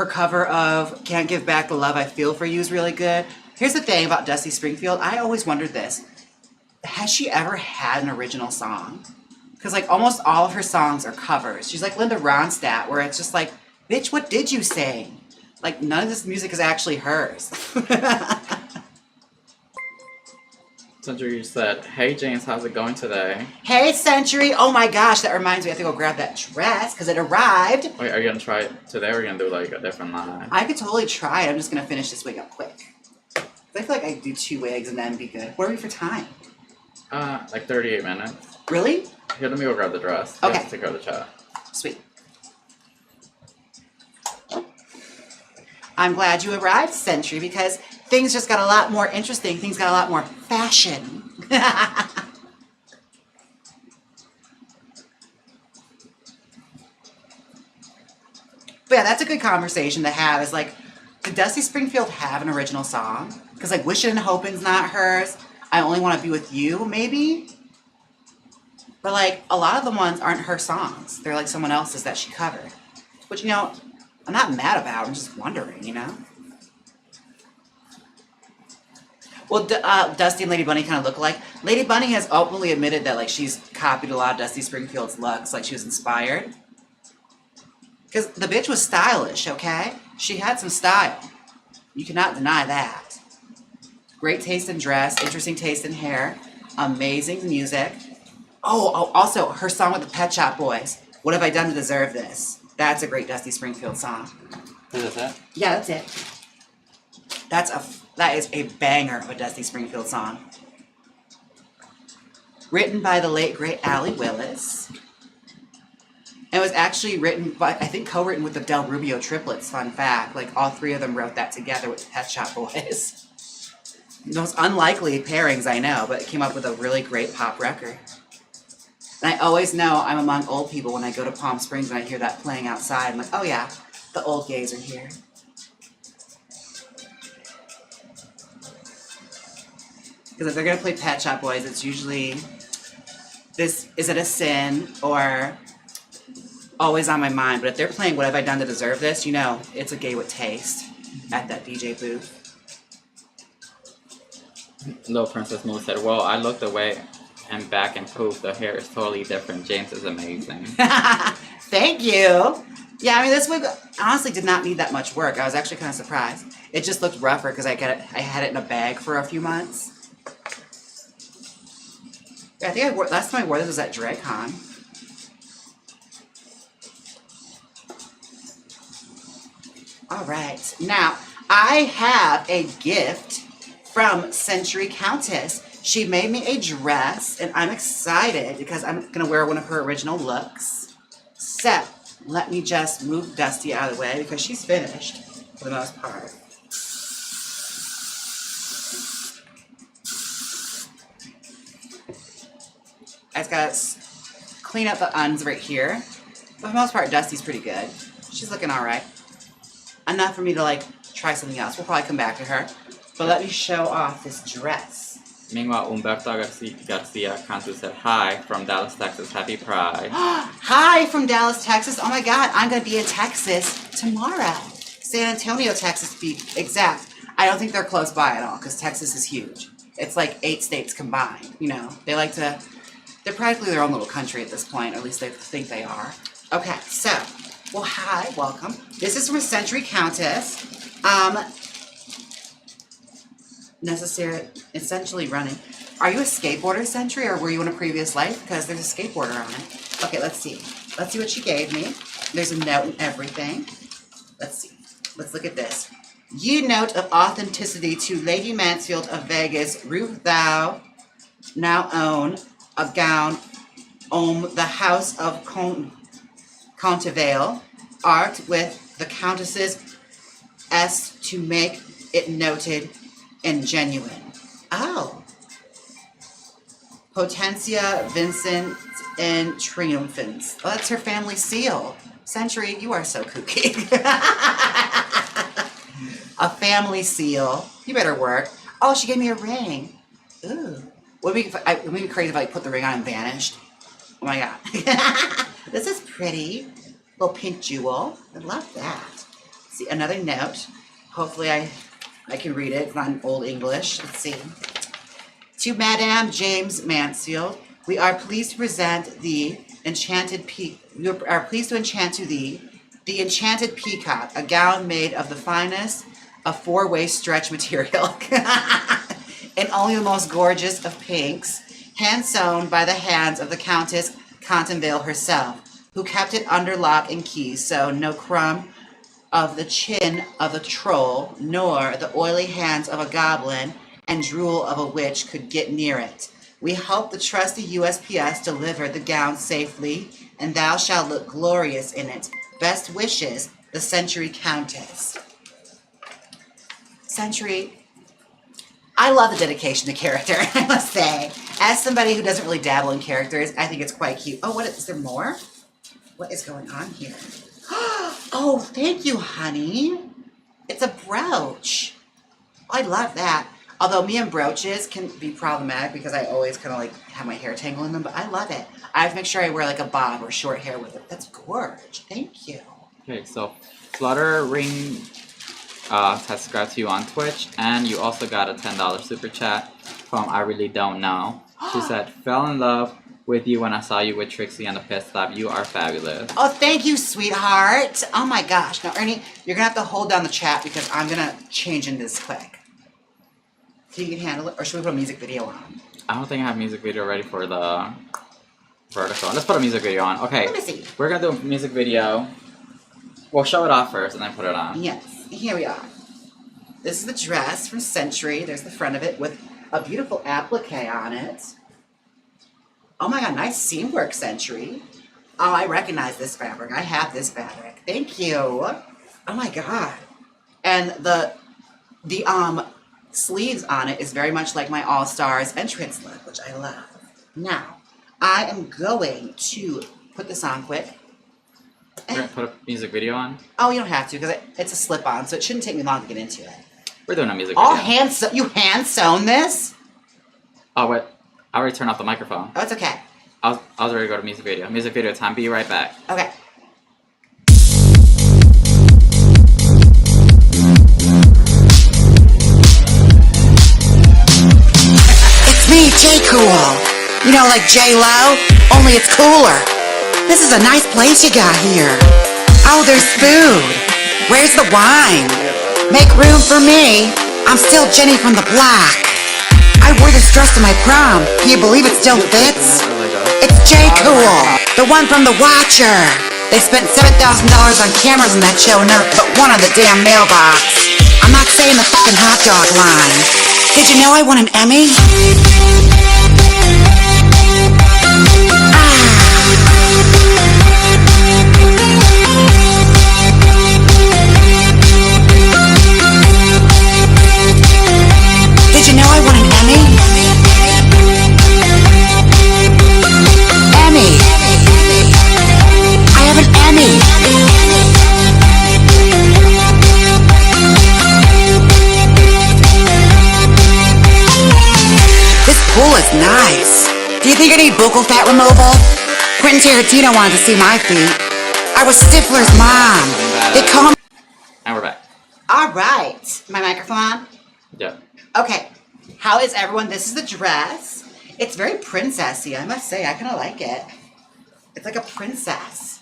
cover of Can't Give Back the Love I Feel For You is really good. Here's the thing about Dusty Springfield. I always wondered this. Has she ever had an original song? Because like almost all of her songs are covers. She's like Linda Ronstadt, where it's just like, bitch, what did you sing? Like none of this music is actually hers. Century said, hey James, how's it going today? Hey Century, oh my gosh, that reminds me, I have to go grab that dress because it arrived. Wait, are you gonna try it today or are you gonna do like a different line? I could totally try it. I'm just gonna finish this wig up quick. I feel like I could do 2 wigs and then be good. What are we for time? Like 38 minutes. Really? Here, let me go grab the dress. Okay. Yes, take care of the chat. Sweet. I'm glad you arrived, Century, because things just got a lot more interesting. Things got a lot more fashion. But yeah, that's a good conversation to have. Is like, did Dusty Springfield have an original song? Because like, Wishin' and Hopin's not hers. I Only Want to Be With You, maybe? But like, a lot of the ones aren't her songs. They're like someone else's that she covered. Which, you know, I'm not mad about. I'm just wondering, you know? Well, Dusty and Lady Bunny kind of look alike. Lady Bunny has openly admitted that like she's copied a lot of Dusty Springfield's looks, like she was inspired. Because the bitch was stylish, okay? She had some style. You cannot deny that. Great taste in dress, interesting taste in hair, amazing music. Oh, also, her song with the Pet Shop Boys, What Have I Done to Deserve This? That's a great Dusty Springfield song. Is that? Yeah, that's it. That is a banger of a Dusty Springfield song. Written by the late, great Allie Willis. And it was actually written by, I think, co-written with the Del Rubio triplets, fun fact. Like, all 3 of them wrote that together with the Pet Shop Boys. The most unlikely pairings, I know, but it came up with a really great pop record. And I always know I'm among old people when I go to Palm Springs and I hear that playing outside. I'm like, oh yeah, the old gays are here. Because if they're going to play Pet Shop Boys, it's usually, this, Is It a Sin, or Always on My Mind. But if they're playing What Have I Done to Deserve This, you know, it's a gay with taste at that DJ booth. Little Princess Moon said, well, I looked away and back and poof, the hair is totally different. James is amazing. Thank you. Yeah, I mean, this wig honestly did not need that much work. I was actually kind of surprised. It just looked rougher because I had it in a bag for a few months. I think last time I wore this was at DragCon. All right, now I have a gift from Century Countess. She made me a dress, and I'm excited because I'm gonna wear one of her original looks. So let me just move Dusty out of the way because she's finished for the most part. I just gotta clean up the uns right here. For the most part, Dusty's pretty good. She's looking all right. Enough for me to like try something else. We'll probably come back to her. But let me show off this dress. Meanwhile, Umberto Garcia Cantu said, hi from Dallas, Texas. Happy Pride. Hi from Dallas, Texas. Oh my God, I'm going to be in Texas tomorrow. San Antonio, Texas to be exact. I don't think they're close by at all because Texas is huge. It's like 8 states combined, you know. They like to, they're practically their own little country at this point, or at least they think they are. Okay, so, well, hi, welcome. This is from Century Countess. Essentially running. Are you a skateboarder, Century, or were you in a previous life? Because there's a skateboarder on it. Okay, let's see. Let's see what she gave me. There's a note and everything. Let's see. Let's look at this. Ye note of authenticity to Lady Mansfield of Vegas, Ruth thou now own a gown the house of Contevale, art with the Countess's S to make it noted and genuine. Oh. Potentia, Vincent, and Triumphants. Oh, that's her family seal. Century, you are so kooky. A family seal. You better work. Oh, she gave me a ring. Ooh. Would it be crazy if I put the ring on and vanished? Oh my God. This is pretty. Little pink jewel. I love that. See, another note. Hopefully I can read it. It's not in Old English. Let's see. To Madame Jaymes Mansfield, we are pleased to present the enchanted the enchanted peacock, a gown made of the finest of 4-way stretch material, and only the most gorgeous of pinks, hand sewn by the hands of the Countess Contevale herself, who kept it under lock and key, so no crumb of the chin of a troll, nor the oily hands of a goblin and drool of a witch could get near it. We hope the trusty USPS deliver the gown safely, and thou shalt look glorious in it. Best wishes, the Century Countess. Century, I love the dedication to character, I must say. As somebody who doesn't really dabble in characters, I think it's quite cute. Oh, is there more? What is going on here? Oh, thank you, honey. It's a brooch. I love that. Although me and brooches can be problematic because I always kind of like have my hair tangle in them, but I love it. I have to make sure I wear like a bob or short hair with it. That's gorge. Thank you. Okay, so Flutter Ring has subscribed to you on Twitch, and you also got a $10 super chat from I Really Don't Know. She said, fell in love with you when I saw you with Trixie and the Pit Stop. You are fabulous. Oh, thank you, sweetheart. Oh my gosh. Now, Ernie, you're going to have to hold down the chat because I'm going to change into this quick. So you can handle it, or should we put a music video on? I don't think I have a music video ready for the vertical. Let's put a music video on. Okay, let me see. We're going to do a music video. We'll show it off first and then put it on. Yes, here we are. This is the dress from Century. There's the front of it with a beautiful applique on it. Oh my God, nice seam work, Century. Oh, I recognize this fabric. I have this fabric. Thank you. Oh my God. And the sleeves on it is very much like my All Stars entrance look, which I love. Now, I am going to put this on quick. We're going to put a music video on? Oh, you don't have to because it's a slip-on, so it shouldn't take me long to get into it. We're doing a music video. You hand-sewn this? Oh, wait. I already turned off the microphone. Oh, it's okay. I was ready to go to music video. Music video time. Be right back. Okay. It's me, J Cool. You know, like J-Lo, only it's cooler. This is a nice place you got here. Oh, there's food. Where's the wine? Make room for me. I'm still Jenny from the block. I wore this dress to my prom. Can you believe it still fits? It's J Cool, the one from The Watcher. They spent $7,000 on cameras in that show and never put one on the damn mailbox. I'm not saying the fucking hot dog line. Did you know I won an Emmy? Did you know I won an Emmy? Emmy. I have an Emmy. This pool is nice. Do you think I need buccal fat removal? Quentin Tarantino wanted to see my feet. I was Stifler's mom. They call me... And we're back. Alright. My microphone on? Yeah. Okay, how is everyone? This is the dress. It's very princessy, I must say. I kind of like it. It's like a princess.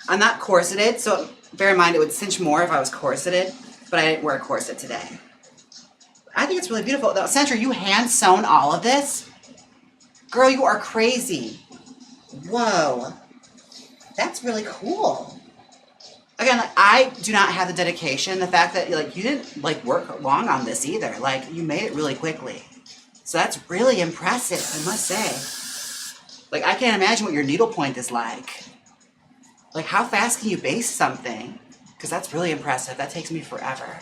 I'm not corseted, so bear in mind it would cinch more if I was corseted, but I didn't wear a corset today. I think it's really beautiful. Though, Centra, you hand sewn all of this? Girl, you are crazy. Whoa. That's really cool. Again, like, I do not have the dedication. The fact that like you didn't like work long on this either. Like you made it really quickly. So that's really impressive, I must say. Like I can't imagine what your needlepoint is like. Like how fast can you base something? Because that's really impressive. That takes me forever.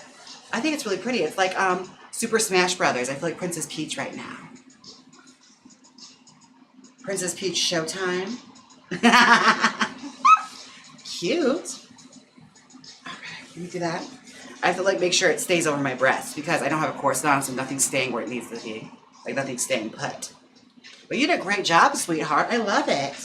I think it's really pretty. It's like Super Smash Brothers. I feel like Princess Peach right now. Princess Peach Showtime. Cute. Let me do that. I have to like make sure it stays over my breast because I don't have a corset on, so nothing's staying where it needs to be. Like nothing's staying put. But you did a great job, sweetheart. I love it.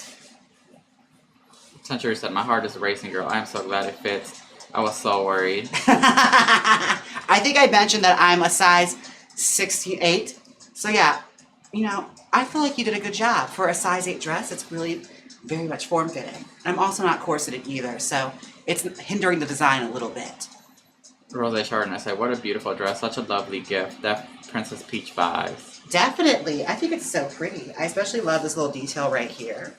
Century said, my heart is racing, girl. I am so glad it fits. I was so worried. I think I mentioned that I'm a size 68. So yeah, you know, I feel like you did a good job. For a size 8 dress, it's really very much form-fitting. I'm also not corseted either, so it's hindering the design a little bit. Rose Chardonnay said, what a beautiful dress. Such a lovely gift. That Princess Peach vibes. Definitely. I think it's so pretty. I especially love this little detail right here.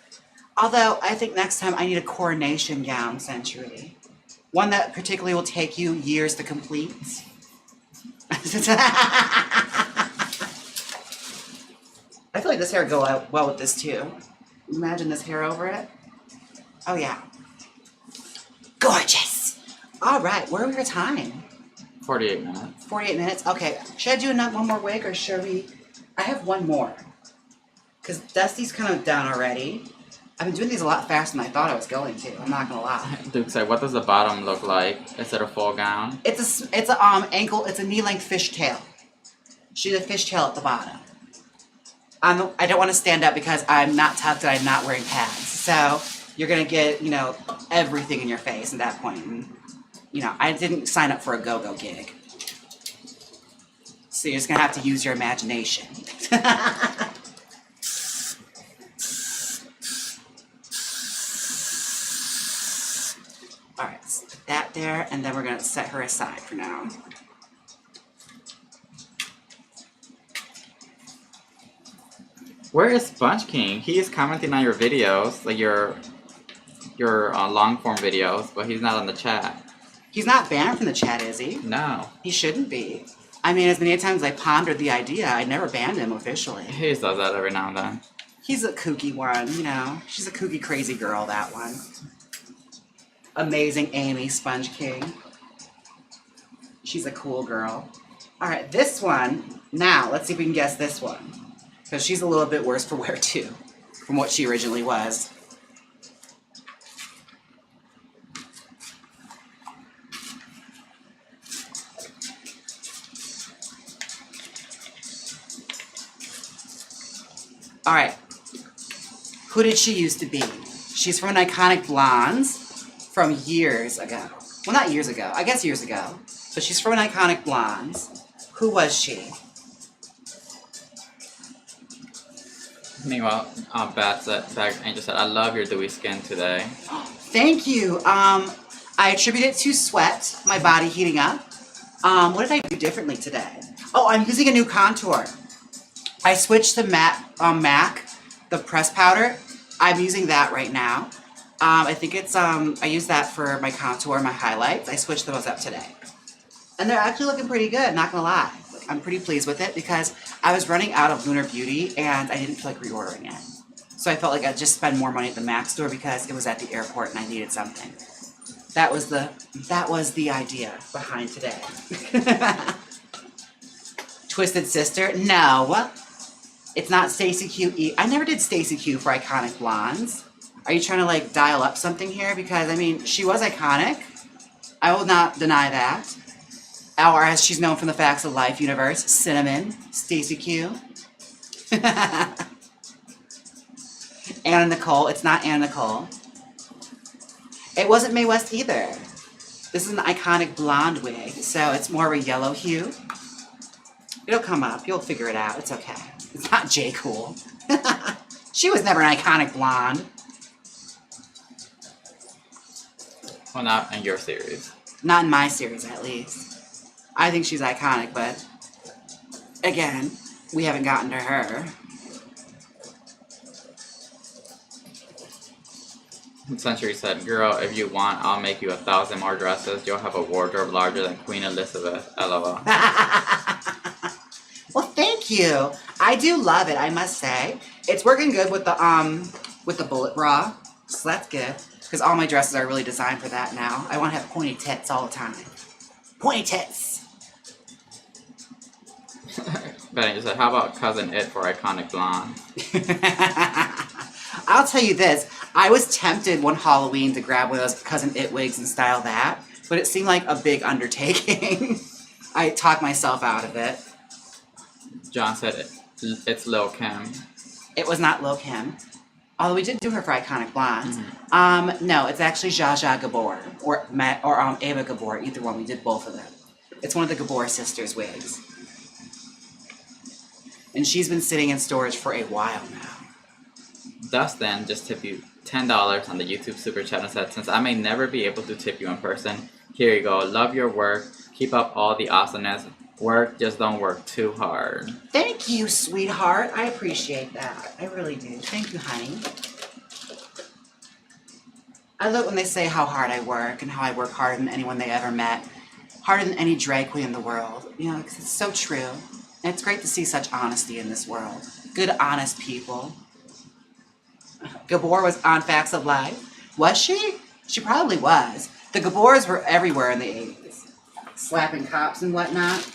Although, I think next time I need a coronation gown, Century. One that particularly will take you years to complete. I feel like this hair would go out well with this too. Imagine this hair over it. Oh yeah. Gorgeous. All right, where are we at time? 48 minutes. 48 minutes. Okay. Should I do one more wig or should we? I have one more. Because Dusty's kind of done already. I've been doing these a lot faster than I thought I was going to. I'm not gonna lie. Duke said, what does the bottom look like? Is it a full gown? It's a ankle. It's a knee-length fishtail. She did a fishtail at the bottom. I don't want to stand up because I'm not tucked and I'm not wearing pads. So you're gonna get, you know, everything in your face at that point. And, you know, I didn't sign up for a go-go gig. So you're just gonna have to use your imagination. All right, let's put that there, and then we're gonna set her aside for now. Where is Sponge King? He is commenting on your videos, like your long form videos, but he's not on the chat. He's not banned from the chat, is he? No. He shouldn't be. I mean, as many times as I pondered the idea, I never banned him officially. He just does that every now and then. He's a kooky one, you know. She's a kooky, crazy girl, that one. Amazing Amy, Sponge King. She's a cool girl. All right, this one. Now, let's see if we can guess this one. Because she's a little bit worse for wear, too, from what she originally was. All right. Who did she used to be? She's from an iconic Blondes from years ago. Well, not years ago. I guess years ago. But she's from an iconic Blondes. Who was she? Meanwhile, Angel said, I love your dewy skin today. Thank you. I attribute it to sweat, my body heating up. What did I do differently today? Oh, I'm using a new contour. I switched to MAC, the press powder. I'm using that right now. I think it's, I use that for my contour, my highlights. I switched those up today. And they're actually looking pretty good, not gonna lie. Like, I'm pretty pleased with it because I was running out of Lunar Beauty and I didn't feel like reordering it. So I felt like I'd just spend more money at the MAC store because it was at the airport and I needed something. That was the idea behind today. Twisted Sister? No. It's not Stacey Q. I never did Stacey Q for Iconic Blondes. Are you trying to like dial up something here? Because I mean, she was iconic. I will not deny that. Or as she's known from the Facts of Life universe, Cinnamon, Stacey Q. Anna Nicole. It's not Anna Nicole. It wasn't Mae West either. This is an iconic blonde wig, so it's more of a yellow hue. It'll come up. You'll figure it out. It's okay. It's not J. Cool. She was never an iconic blonde. Well, not in your series. Not in my series, at least. I think she's iconic, but again, we haven't gotten to her. Century said, girl, if you want, I'll make you 1,000 more dresses. You'll have a wardrobe larger than Queen Elizabeth. LOL. Well, thank you. I do love it, I must say. It's working good with the bullet bra. So that's good. Because all my dresses are really designed for that now. I want to have pointy tits all the time. Pointy tits. Benny just said, how about Cousin It for Iconic Blonde? I'll tell you this. I was tempted one Halloween to grab one of those Cousin It wigs and style that. But it seemed like a big undertaking. I talked myself out of it. John said, it's Lil' Kim. It was not Lil' Kim. Although we did do her for Iconic Blondes. No, it's actually Zsa Zsa Gabor or Ava Gabor. Either one. We did both of them. It's one of the Gabor sisters' wigs. And she's been sitting in storage for a while now. Dustin just tipped you $10 on the YouTube Super Chat and said, since I may never be able to tip you in person, here you go. Love your work. Keep up all the awesomeness. Work, just don't work too hard. Thank you, sweetheart. I appreciate that. I really do. Thank you, honey. I love when they say how hard I work and how I work harder than anyone they ever met. Harder than any drag queen in the world. You know, because it's so true. And it's great to see such honesty in this world. Good, honest people. Gabor was on Facts of Life. Was she? She probably was. The Gabors were everywhere in the 80s. Slapping cops and whatnot.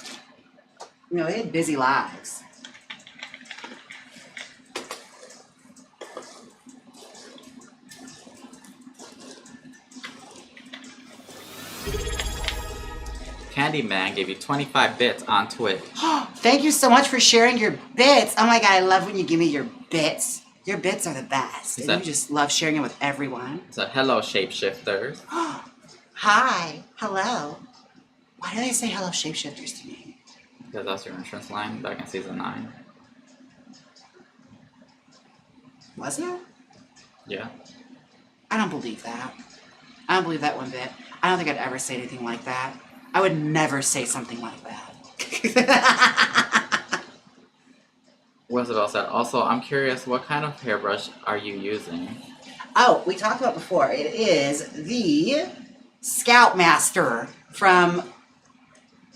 You know, they had busy lives. Candyman gave you 25 bits on Twitch. Thank you so much for sharing your bits. Oh my god, I love when you give me your bits. Your bits are the best. And you just love sharing it with everyone. So, hello, shapeshifters. Hi. Hello. Why do they say hello, shapeshifters to me? Because that's your entrance line back in season 9. Was it? Yeah. I don't believe that. I don't believe that one bit. I don't think I'd ever say anything like that. I would never say something like that. Whistlebell said, also, I'm curious, what kind of hairbrush are you using? Oh, we talked about before. It is the Scoutmaster from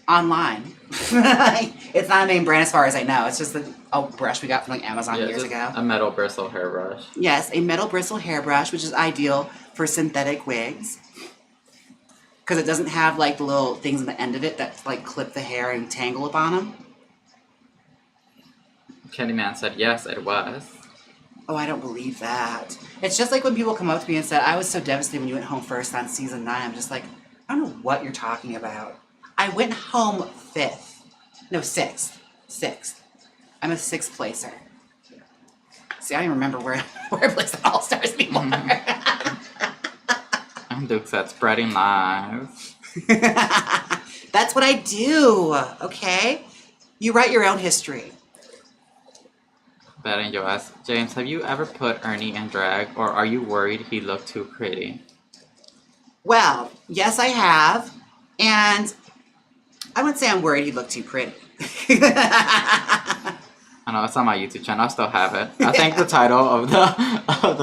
online. It's not a name brand as far as I know. It's just a brush we got from like Amazon years ago. A metal bristle hairbrush. Yes, a metal bristle hairbrush, which is ideal for synthetic wigs. Because it doesn't have like the little things on the end of it that like clip the hair and tangle up on them. Candyman said, yes, it was. Oh, I don't believe that. It's just like when people come up to me and said, I was so devastated when you went home first on season 9. I'm just like, I don't know what you're talking about. I went home 5th. No, 6th. 6th. I'm a 6th placer. See, I don't even remember where I placed the All-Stars anymore. And Duke said, spreading lies. That's what I do, okay? You write your own history. Betty Joe asks, James, have you ever put Ernie in drag, or are you worried he looked too pretty? Well, yes, I have. And I wouldn't say I'm worried you look too pretty. I know it's on my YouTube channel. I still have it. I think the title of the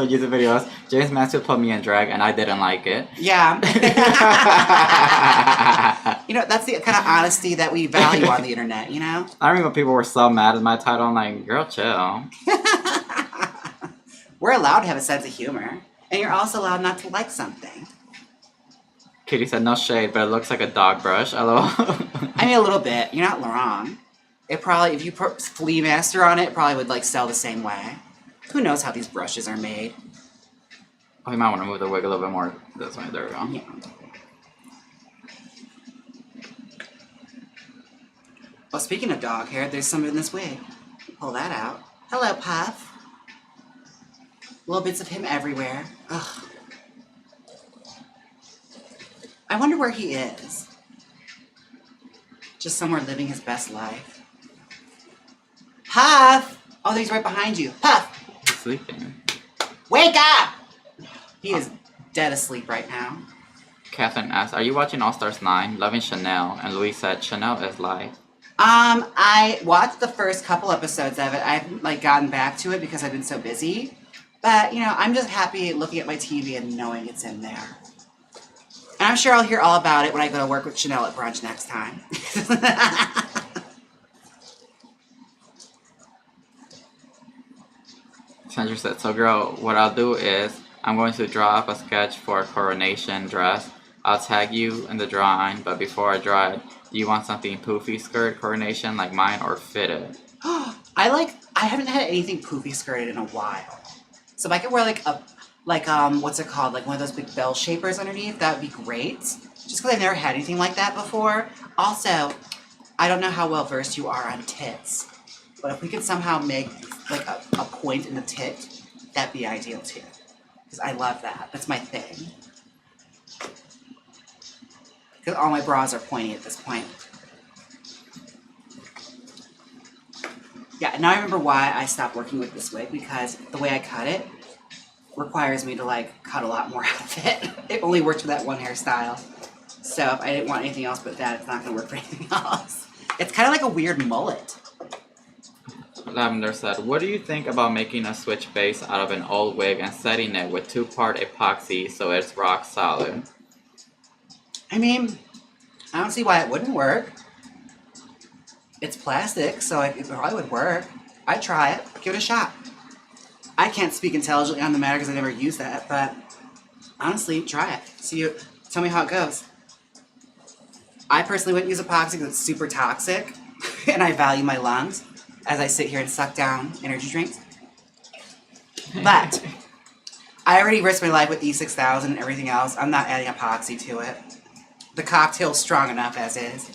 YouTube video is Jaymes Mansfield put me in drag and I didn't like it. Yeah. You know, that's the kind of honesty that we value on the internet, you know? I remember people were so mad at my title. I'm like, girl, chill. We're allowed to have a sense of humor. And you're also allowed not to like something. Kitty said, no shade, but it looks like a dog brush. LOL. I mean, a little bit. You're not wrong. It probably, if you put Flea Master on it, it probably would, like, sell the same way. Who knows how these brushes are made? Oh, you might want to move the wig a little bit more this way. There we go. Yeah. Well, speaking of dog hair, there's some in this wig. Pull that out. Hello, Puff. Little bits of him everywhere. Ugh. I wonder where he is. Just somewhere living his best life. Puff! Oh, he's right behind you. Puff! He's sleeping. Wake up! He is dead asleep right now. Catherine asked, are you watching All Stars 9? Loving Chanel. And Louise said, Chanel is life. I watched the first couple episodes of it. I haven't, like, gotten back to it because I've been so busy. But, you know, I'm just happy looking at my TV and knowing it's in there. And I'm sure I'll hear all about it when I go to work with Chanel at brunch next time. Sandra said, so girl, what I'll do is I'm going to draw up a sketch for a coronation dress. I'll tag you in the drawing, but before I draw it, do you want something poofy skirt coronation like mine or fitted? I haven't had anything poofy skirted in a while. So if I could wear what's it called? Like one of those big bell shapers underneath, that would be great. Just because I've never had anything like that before. Also, I don't know how well versed you are on tits. But if we could somehow make like a point in the tit, that'd be ideal too. Because I love that. That's my thing. Because all my bras are pointy at this point. Yeah, now I remember why I stopped working with this wig, because the way I cut it requires me to, like, cut a lot more out of it. It only works for that one hairstyle. So if I didn't want anything else but that, it's not going to work for anything else. It's kind of like a weird mullet. Lavender said, what do you think about making a switch base out of an old wig and setting it with 2-part epoxy so it's rock solid? I mean, I don't see why it wouldn't work. It's plastic, so it probably would work. I'd try it. Give it a shot. I can't speak intelligently on the matter because I never used that, but honestly, try it. Tell me how it goes. I personally wouldn't use epoxy because it's super toxic, and I value my lungs as I sit here and suck down energy drinks. But I already risked my life with E6000 and everything else. I'm not adding epoxy to it. The cocktail's strong enough as is.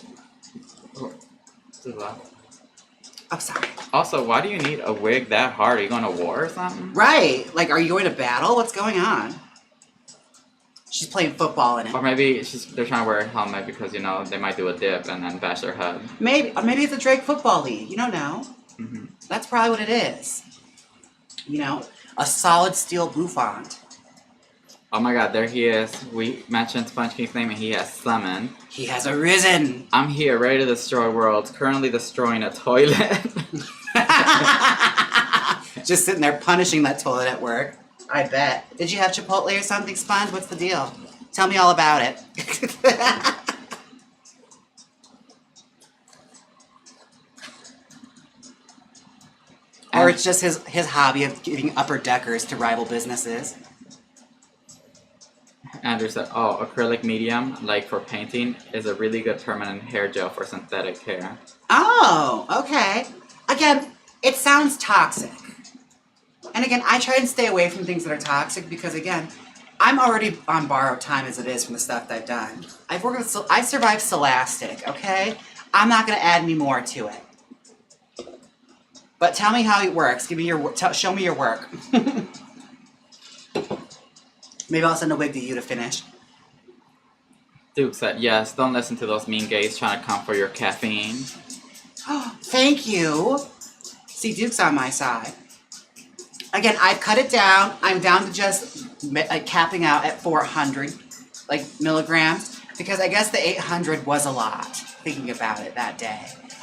Oh, sorry. Also, why do you need a wig that hard? Are you going to war or something? Right. Like, are you going to battle? What's going on? She's playing football in it. Or maybe they're trying to wear a helmet because, you know, they might do a dip and then bash their head. Maybe. Or maybe it's a Drake football league. You don't know. Mm-hmm. That's probably what it is. You know? A solid steel bouffant. Oh my god, there he is. We mentioned Sponge King's name and he has summoned. He has arisen. I'm here, ready to destroy worlds, currently destroying a toilet. Just sitting there punishing that toilet at work. I bet. Did you have Chipotle or something, Sponge? What's the deal? Tell me all about it. Or it's just his hobby of giving upper deckers to rival businesses. Andrew said, oh, acrylic medium, like for painting, is a really good permanent hair gel for synthetic hair. Oh, okay. Again, it sounds toxic. And again, I try and stay away from things that are toxic because, again, I'm already on borrowed time as it is from the stuff that I've done. I survived Scholastic, okay? I'm not going to add any more to it. But tell me how it works. Show me your work. Maybe I'll send a wig to you to finish. Duke said, yes, don't listen to those mean gays trying to come for your caffeine. Thank you. See, Duke's on my side. Again, I've cut it down. I'm down to just capping out at 400. like milligrams, because I guess the 800 was a lot, thinking about it that day.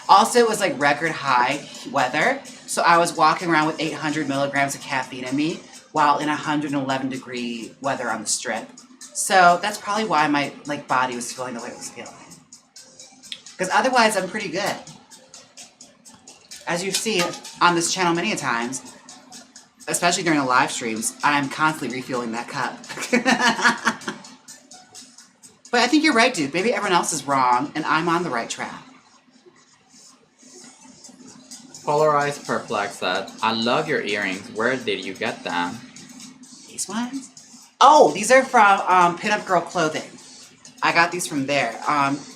Also, it was like record high weather, so I was walking around with 800 milligrams of caffeine in me while in 111-degree weather on the strip. So that's probably why my like body was feeling the way it was feeling. Because otherwise, I'm pretty good. As you've seen on this channel many times, especially during the live streams, I'm constantly refueling that cup. But I think you're right, dude. Maybe everyone else is wrong, and I'm on the right track. Polarized Perplex said, I love your earrings. Where did you get them? These ones? Oh, these are from Pinup Girl Clothing. I got these from there.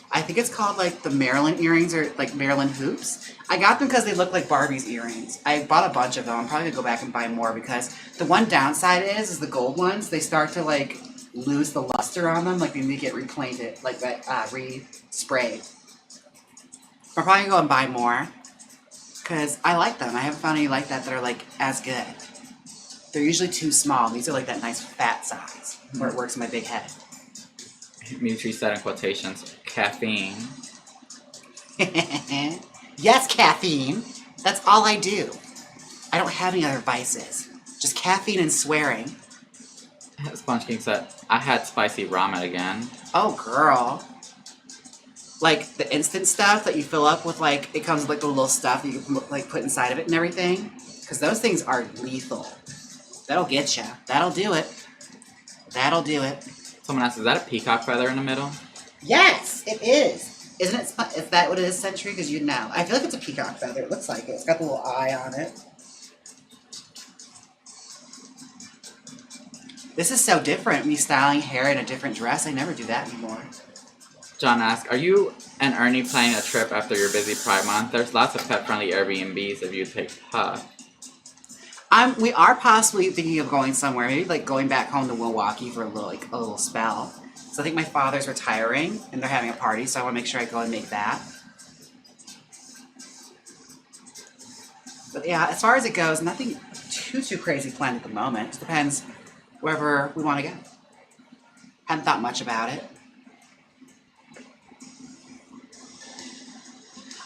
I think it's called like the Maryland earrings or like Maryland hoops. I got them because they look like Barbie's earrings. I bought a bunch of them. I'm probably gonna go back and buy more because the one downside is the gold ones, they start to like lose the luster on them. Like they need to get repainted, like that re-sprayed. I'm probably gonna go and buy more because I like them. I haven't found any like that that are like as good. They're usually too small. These are like that nice fat size where it works in my big head. Mutri said in quotations, caffeine. Yes, caffeine. That's all I do. I don't have any other vices. Just caffeine and swearing. Sponge King said, I had spicy ramen again. Oh, girl. Like the instant stuff that you fill up with like, it comes with like the little stuff that you can like put inside of it and everything. Because those things are lethal. That'll get you. That'll do it. That'll do it. Someone asked, is that a peacock feather in the middle? Yes, it is. Isn't it? Is that what it is, Century? Because you know. I feel like it's a peacock feather. It looks like it. It's got the little eye on it. This is so different. Me styling hair in a different dress. I never do that anymore. John asked, are you and Ernie planning a trip after your busy Pride Month? There's lots of pet-friendly Airbnbs if you take Puff. We are possibly thinking of going somewhere. Maybe like going back home to Milwaukee for a little spell. So I think my father's retiring and they're having a party, so I want to make sure I go and make that. But yeah, as far as it goes, nothing too crazy planned at the moment. It depends wherever we want to go. Haven't thought much about it.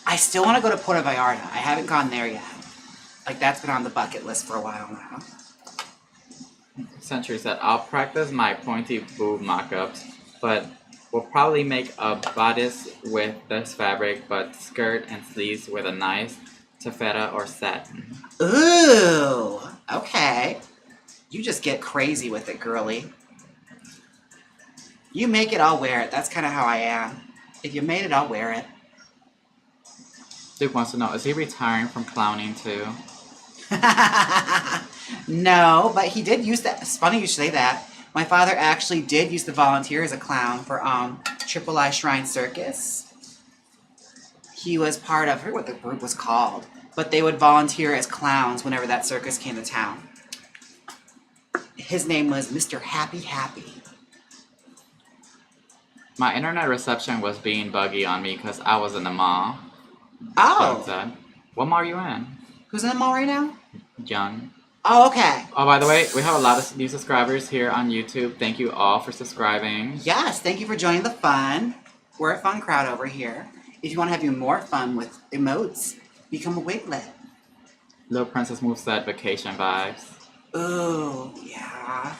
I still want to go to Puerto Vallarta. I haven't gone there yet. Like, that's been on the bucket list for a while now. Century said, I'll practice my pointy boob mock-ups, but we'll probably make a bodice with this fabric, but skirt and sleeves with a nice taffeta or satin. Ooh, okay. You just get crazy with it, girly. You make it, I'll wear it. That's kind of how I am. If you made it, I'll wear it. Duke wants to know, is he retiring from clowning too? No, but he did use that. It's funny you should say that. My father actually did used to volunteer as a clown for Triple I Shrine Circus. He was part of, I forget what the group was called, but they would volunteer as clowns whenever that circus came to town. His name was Mr. Happy Happy. My internet reception was being buggy on me because I was in the mall. Oh. Said. What mall are you in? Who's in the mall right now? Young. Oh, okay. Oh, by the way, we have a lot of new subscribers here on YouTube. Thank you all for subscribing. Yes, thank you for joining the fun. We're a fun crowd over here. If you want to have even more fun with emotes, become a wiglet. Little Princess Move said vacation vibes. Ooh, yeah.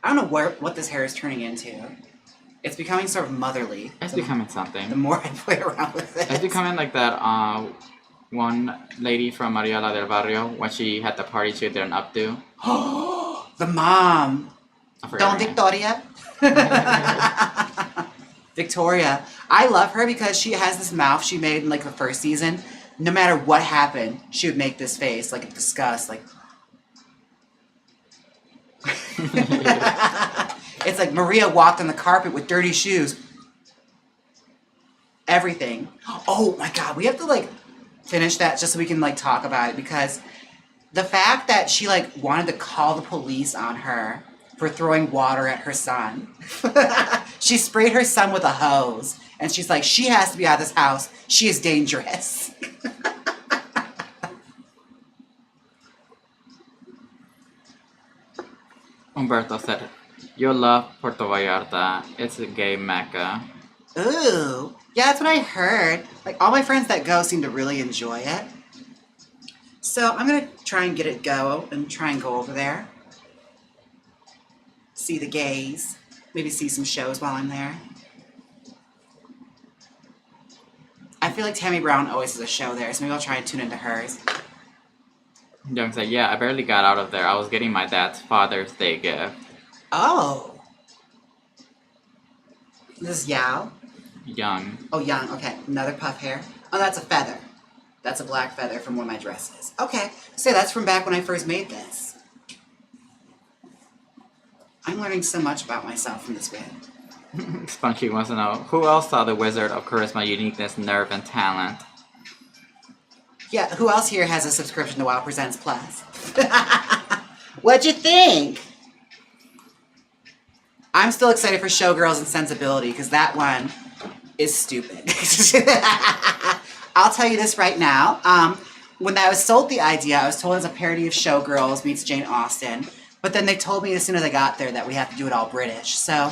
I don't know what this hair is turning into. It's becoming sort of motherly. It's becoming something. The more I play around with it. It's becoming like that one lady from Mariela del Barrio, when she had the party, she did an updo. The mom. Don her name. Victoria. Victoria. I love her because she has this mouth she made in like the first season. No matter what happened, she would make this face, like of disgust, like. It's like Maria walked on the carpet with dirty shoes. Everything. Oh my God, we have to like finish that just so we can like talk about it, because the fact that she like wanted to call the police on her for throwing water at her son. She sprayed her son with a hose and she's like, she has to be out of this house. She is dangerous. Umberto said, You'll love Puerto Vallarta. It's a gay mecca. Ooh. Yeah, that's what I heard. Like, all my friends that go seem to really enjoy it. So I'm going to try and get it go and try and go over there. See the gays. Maybe see some shows while I'm there. I feel like Tammy Brown always has a show there, so maybe I'll try and tune into hers. Young said, yeah, I barely got out of there. I was getting my dad's Father's Day gift. Oh. This is Yao? Young. Oh, Young. Okay. Another puff hair. Oh, that's a feather. That's a black feather from one of my dresses. Okay. So that's from back when I first made this. I'm learning so much about myself from this wig. Spunky wants to know, who else saw the Wizard of Charisma, Uniqueness, Nerve, and Talent? Yeah, who else here has a subscription to WoW Presents Plus? What'd you think? I'm still excited for Showgirls and Sensibility, because that one is stupid. I'll tell you this right now. When I was sold the idea, I was told it's a parody of Showgirls meets Jane Austen, but then they told me as soon as I got there that we have to do it all British, so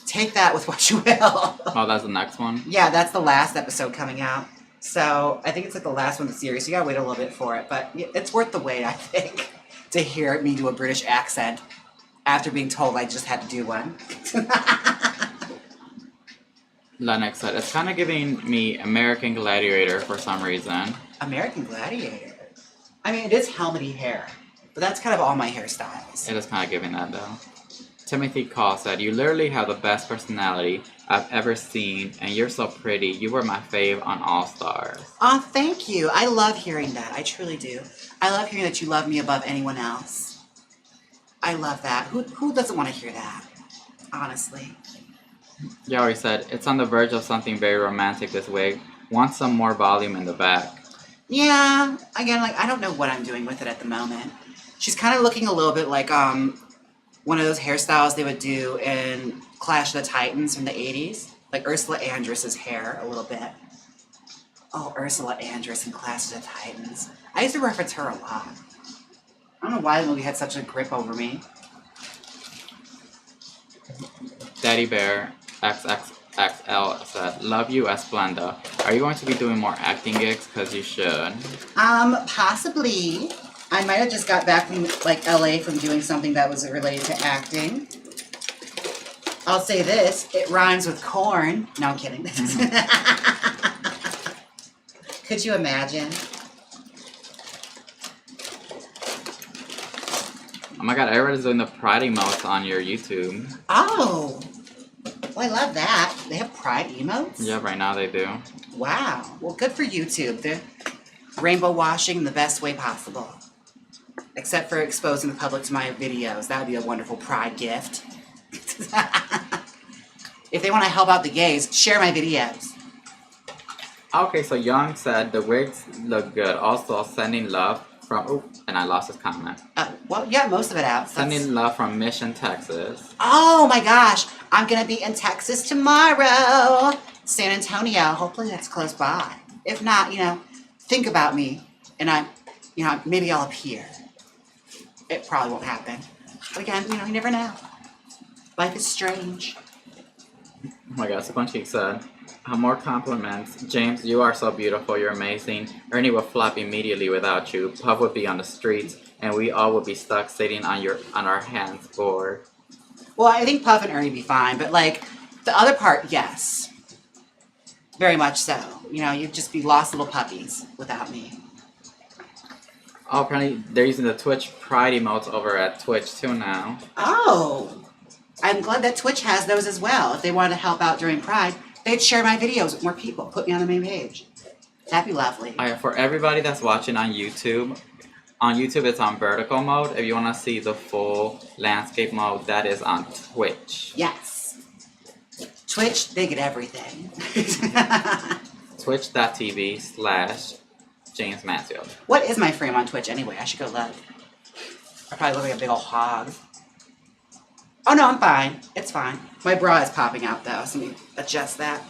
take that with what you will. Oh, that's the next one? Yeah, that's the last episode coming out. So I think it's like the last one in the series. You gotta wait a little bit for it, but it's worth the wait, I think, to hear me do a British accent after being told I just had to do one. Lennox said, it's kind of giving me American Gladiator for some reason. American Gladiator? I mean, it is helmety hair, but that's kind of all my hairstyles. It is kind of giving that, though. Timothy Call said, you literally have the best personality I've ever seen, and you're so pretty. You were my fave on All Stars. Oh, thank you. I love hearing that. I truly do. I love hearing that you love me above anyone else. I love that. Who doesn't want to hear that? Honestly. Yari said, it's on the verge of something very romantic, this wig. Want some more volume in the back. Yeah. Again, like, I don't know what I'm doing with it at the moment. She's kind of looking a little bit like, one of those hairstyles they would do in Clash of the Titans from the 80s. Like Ursula Andress's hair, a little bit. Oh, Ursula Andress in Clash of the Titans. I used to reference her a lot. I don't know why the movie had such a grip over me. Daddy Bear XXXL said, love you, Esplenda. Are you going to be doing more acting gigs? Because you should. Possibly. I might have just got back from, like, LA from doing something that was related to acting. I'll say this, it rhymes with corn. No, I'm kidding. Could you imagine? Oh my god, everybody's doing the Pride emotes on your YouTube. Oh! Well, I love that. They have Pride emotes? Yeah, right now they do. Wow. Well, good for YouTube. They're rainbow washing in the best way possible. Except for exposing the public to my videos. That would be a wonderful Pride gift. If they want to help out the gays, share my videos. Okay, so Young said the wigs look good. Also, sending love from... Oh, and I lost his comment. Well, yeah, most of it out. Sending love from Mission, Texas. Oh my gosh. I'm going to be in Texas tomorrow. San Antonio. Hopefully that's close by. If not, think about me. And maybe I'll appear. It probably won't happen. But again, you never know. Life is strange. Oh my god, Sponchi said, more compliments. James, you are so beautiful, you're amazing. Ernie would flop immediately without you. Puff would be on the streets, and we all would be stuck sitting on our hands bored. Well, I think Puff and Ernie would be fine, but like, the other part, yes. Very much so. You'd just be lost little puppies without me. Oh, apparently they're using the Twitch Pride emotes over at Twitch too now. Oh! I'm glad that Twitch has those as well. If they wanted to help out during Pride, they'd share my videos with more people. Put me on the main page. That'd be lovely. For everybody that's watching on YouTube it's on vertical mode. If you want to see the full landscape mode, that is on Twitch. Yes. Twitch, they get everything. Twitch.tv/Jaymes Mansfield. What is my frame on Twitch anyway? I should go look. I probably look like a big old hog. Oh no, I'm fine. It's fine. My bra is popping out though, so let me adjust that.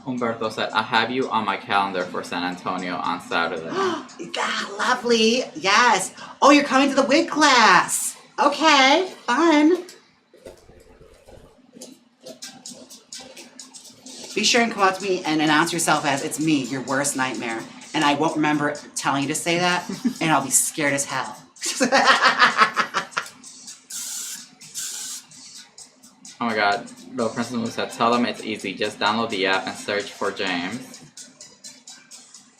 Umberto said, I have you on my calendar for San Antonio on Saturday. God, lovely. Yes. Oh, you're coming to the wig class. Okay, fun. Be sure and come up to me and announce yourself as it's me, your worst nightmare. And I won't remember telling you to say that, and I'll be scared as hell. Oh my god, Little Princess Moose said, tell them it's easy, just download the app and search for Jaymes.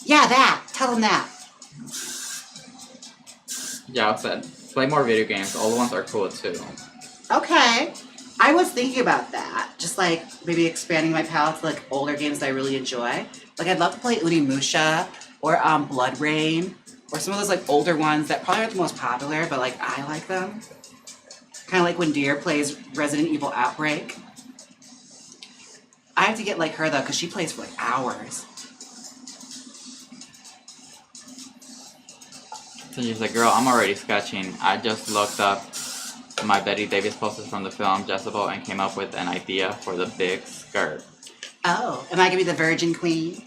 Yeah, that. Tell them that. Yao said, play more video games, old ones are cool too. Okay. I was thinking about that. Just like maybe expanding my palette to like older games that I really enjoy. Like I'd love to play Unimusha or Blood Rain or some of those like older ones that probably aren't the most popular, but like I like them. Kind of like when Deer plays Resident Evil Outbreak. I have to get like her though, because she plays for like hours. So she's like, girl, I'm already sketching. I just looked up my Betty Davis posters from the film Jezebel and came up with an idea for the big skirt. Oh, am I gonna be the Virgin Queen?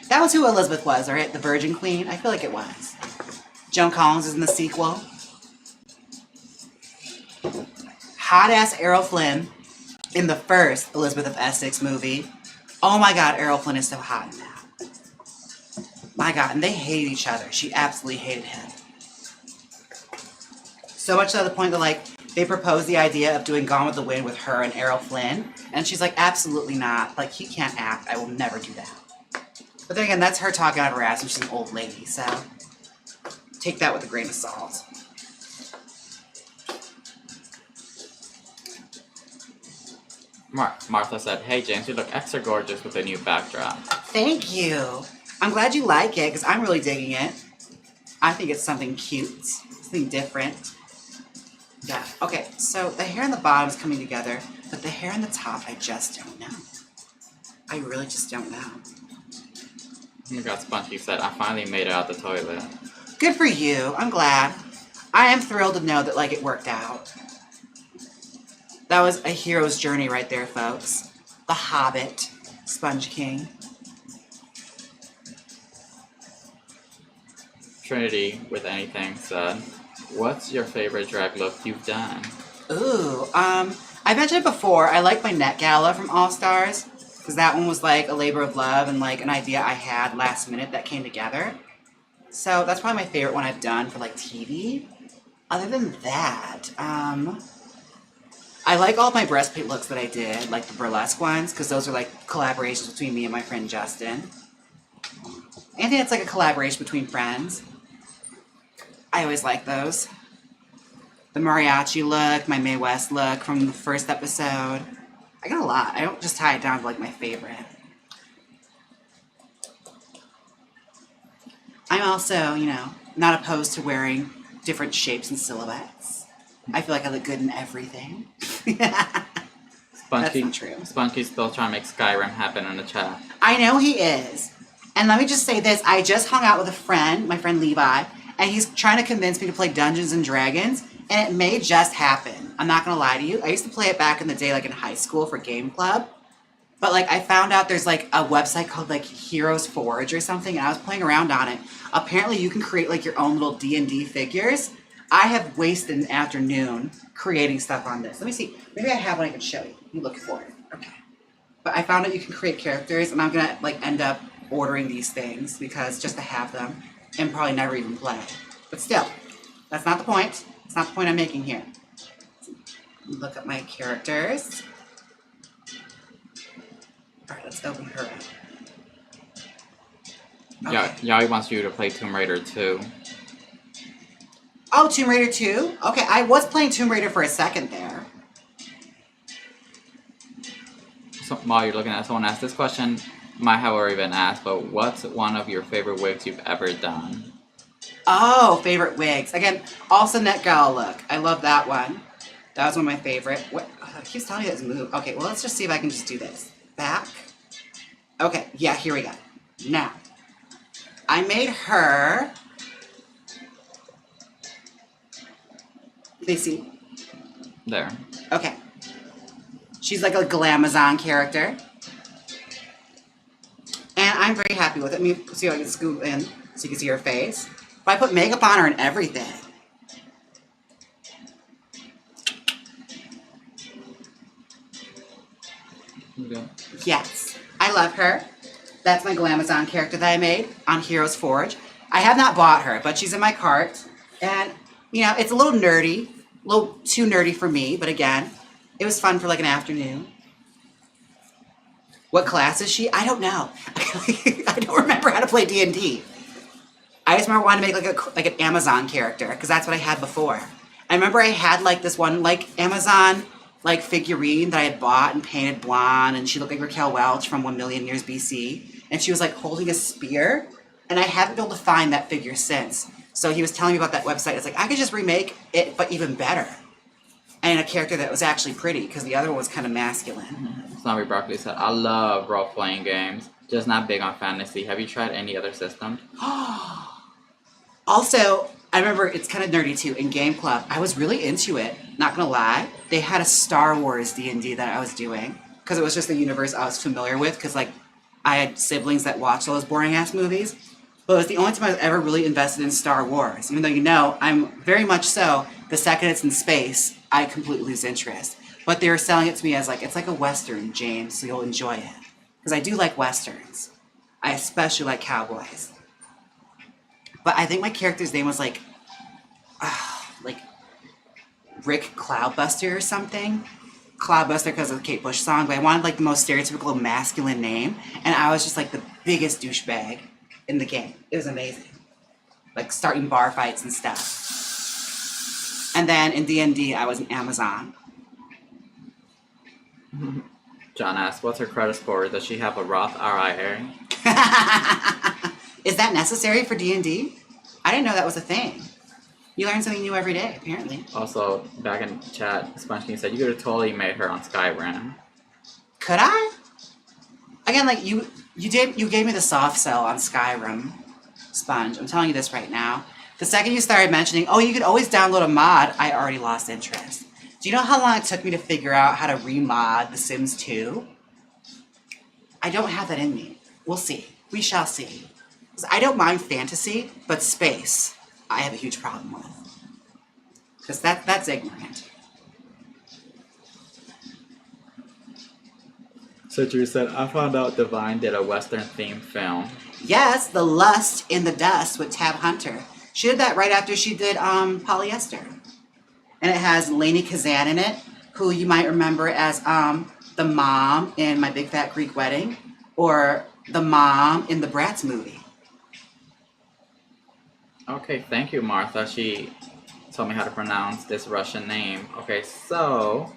That was who Elizabeth was, right? The Virgin Queen? I feel like it was. Joan Collins is in the sequel. Hot-ass Errol Flynn in the first Elizabeth of Essex movie. Oh my god, Errol Flynn is so hot in that. My god, and they hate each other. She absolutely hated him. So much to the point that, like, they proposed the idea of doing Gone with the Wind with her and Errol Flynn. And she's like, absolutely not. Like, he can't act. I will never do that. But then again, that's her talking out of her ass, and she's an old lady, so take that with a grain of salt. Martha said, hey James, you look extra gorgeous with a new backdrop. Thank you. I'm glad you like it, because I'm really digging it. I think it's something cute, something different. Yeah, okay, so the hair on the bottom is coming together, but the hair on the top, I just don't know. I really just don't know. Oh my god, Spunky said, I finally made it out the toilet. Good for you. I'm glad. I am thrilled to know that, like, it worked out. That was a hero's journey right there, folks. The Hobbit, Sponge King. Trinity, with anything, said, what's your favorite drag look you've done? Ooh, I mentioned it before. I like my Net Gala from All Stars, because that one was like a labor of love and like an idea I had last minute that came together. So that's probably my favorite one I've done for like TV. Other than that, I like all of my breastplate looks that I did, like the burlesque ones, because those are like collaborations between me and my friend Justin. Anything that's like a collaboration between friends. I always like those. The mariachi look, my Mae West look from the first episode. I got a lot. I don't just tie it down to like my favorite. I'm also, you know, not opposed to wearing different shapes and silhouettes. I feel like I look good in everything. That's not true. Spunky's still trying to make Skyrim happen in the chat. I know he is. And let me just say this. I just hung out with a friend, my friend Levi, and he's trying to convince me to play Dungeons and Dragons, and it may just happen. I'm not going to lie to you. I used to play it back in the day, like in high school for Game Club. But like I found out there's like a website called like Heroes Forge or something, and I was playing around on it. Apparently you can create like your own little D&D figures. I have wasted an afternoon creating stuff on this. Let me see. Maybe I have one I can show you. You look for it. Okay. But I found out you can create characters, and I'm going to like end up ordering these things because just to have them and probably never even play. But still, that's not the point. It's not the point I'm making here. Look at my characters. Alright, let's open her up. Okay. Yeah, Yai wants you to play Tomb Raider 2. Oh, Tomb Raider 2? Okay, I was playing Tomb Raider for a second there. So while you're looking at someone asked this question, might have already been asked, but what's one of your favorite wigs you've ever done? Oh, favorite wigs. Again, also Net Gala look. I love that one. That was one of my favorite. What? It keeps telling me this move. Okay, well, let's just see if I can just do this. Back. Okay, yeah, here we go. Now, I made her... They see? There. Okay. She's like a Glamazon character. And I'm very happy with it. Let me see if I can scoop in so you can see her face. But I put makeup on her and everything. Okay. Yes, I love her. That's my Glamazon character that I made on Heroes Forge. I have not bought her, but she's in my cart. And, you know, it's a little nerdy. A little too nerdy for me, but again, it was fun for like an afternoon. What class is she? I don't know. I don't remember how to play D&D. I just remember wanting to make like an Amazon character, because that's what I had before. I remember I had like this one like Amazon like figurine that I had bought and painted blonde, and she looked like Raquel Welch from 1 million years BC, and she was like holding a spear, and I haven't been able to find that figure since. So he was telling me about that website. It's like, I could just remake it, but even better. And a character that was actually pretty, because the other one was kind of masculine. Zombie Broccoli said, I love role-playing games, just not big on fantasy. Have you tried any other systems? Also, I remember, it's kind of nerdy too, in Game Club, I was really into it, not gonna lie. They had a Star Wars D&D that I was doing, because it was just the universe I was familiar with, because like, I had siblings that watched all those boring-ass movies. But it was the only time I was ever really invested in Star Wars. Even though, you know, I'm very much so, the second it's in space, I completely lose interest. But they were selling it to me as like, it's like a Western, James, so you'll enjoy it. Because I do like Westerns. I especially like cowboys. But I think my character's name was like Rick Cloudbuster or something. Cloudbuster because of the Kate Bush song, but I wanted like the most stereotypical masculine name. And I was just like the biggest douchebag in the game. It was amazing. Like starting bar fights and stuff. And then in D&D, I was an Amazon. John asked, what's her credit score? Does she have a Roth IRA? Is that necessary for D&D? I didn't know that was a thing. You learn something new every day, apparently. Also, back in chat, Sponge King said you could have totally made her on Skyrim. Could I? Again, like you gave me the soft sell on Skyrim, Sponge. I'm telling you this right now. The second you started mentioning, oh, you could always download a mod, I already lost interest. Do you know how long it took me to figure out how to remod The Sims 2? I don't have that in me. We'll see. We shall see. 'Cause I don't mind fantasy, but space, I have a huge problem with. Because that's ignorant. So Drew said, I found out Divine did a Western-themed film. Yes, The Lust in the Dust with Tab Hunter. She did that right after she did Polyester. And it has Lainey Kazan in it, who you might remember as the mom in My Big Fat Greek Wedding, or the mom in the Bratz movie. Okay, thank you, Martha. She told me how to pronounce this Russian name. Okay, so